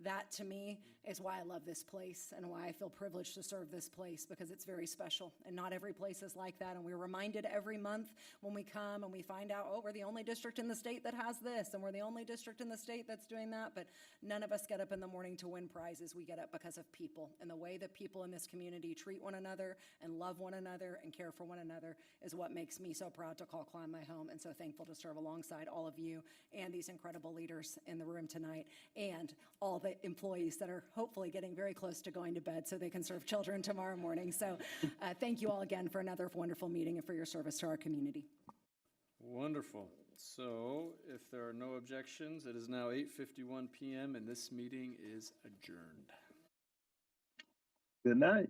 Speaker 13: that to me is why I love this place and why I feel privileged to serve this place, because it's very special. And not every place is like that. And we're reminded every month when we come and we find out, oh, we're the only district in the state that has this, and we're the only district in the state that's doing that. But none of us get up in the morning to win prizes. We get up because of people. And the way that people in this community treat one another and love one another and care for one another is what makes me so proud to call Klein my home, and so thankful to serve alongside all of you and these incredible leaders in the room tonight, and all the employees that are hopefully getting very close to going to bed so they can serve children tomorrow morning. So thank you all again for another wonderful meeting and for your service to our community.
Speaker 2: Wonderful. So if there are no objections, it is now 8:51 p.m. and this meeting is adjourned.
Speaker 3: Good night.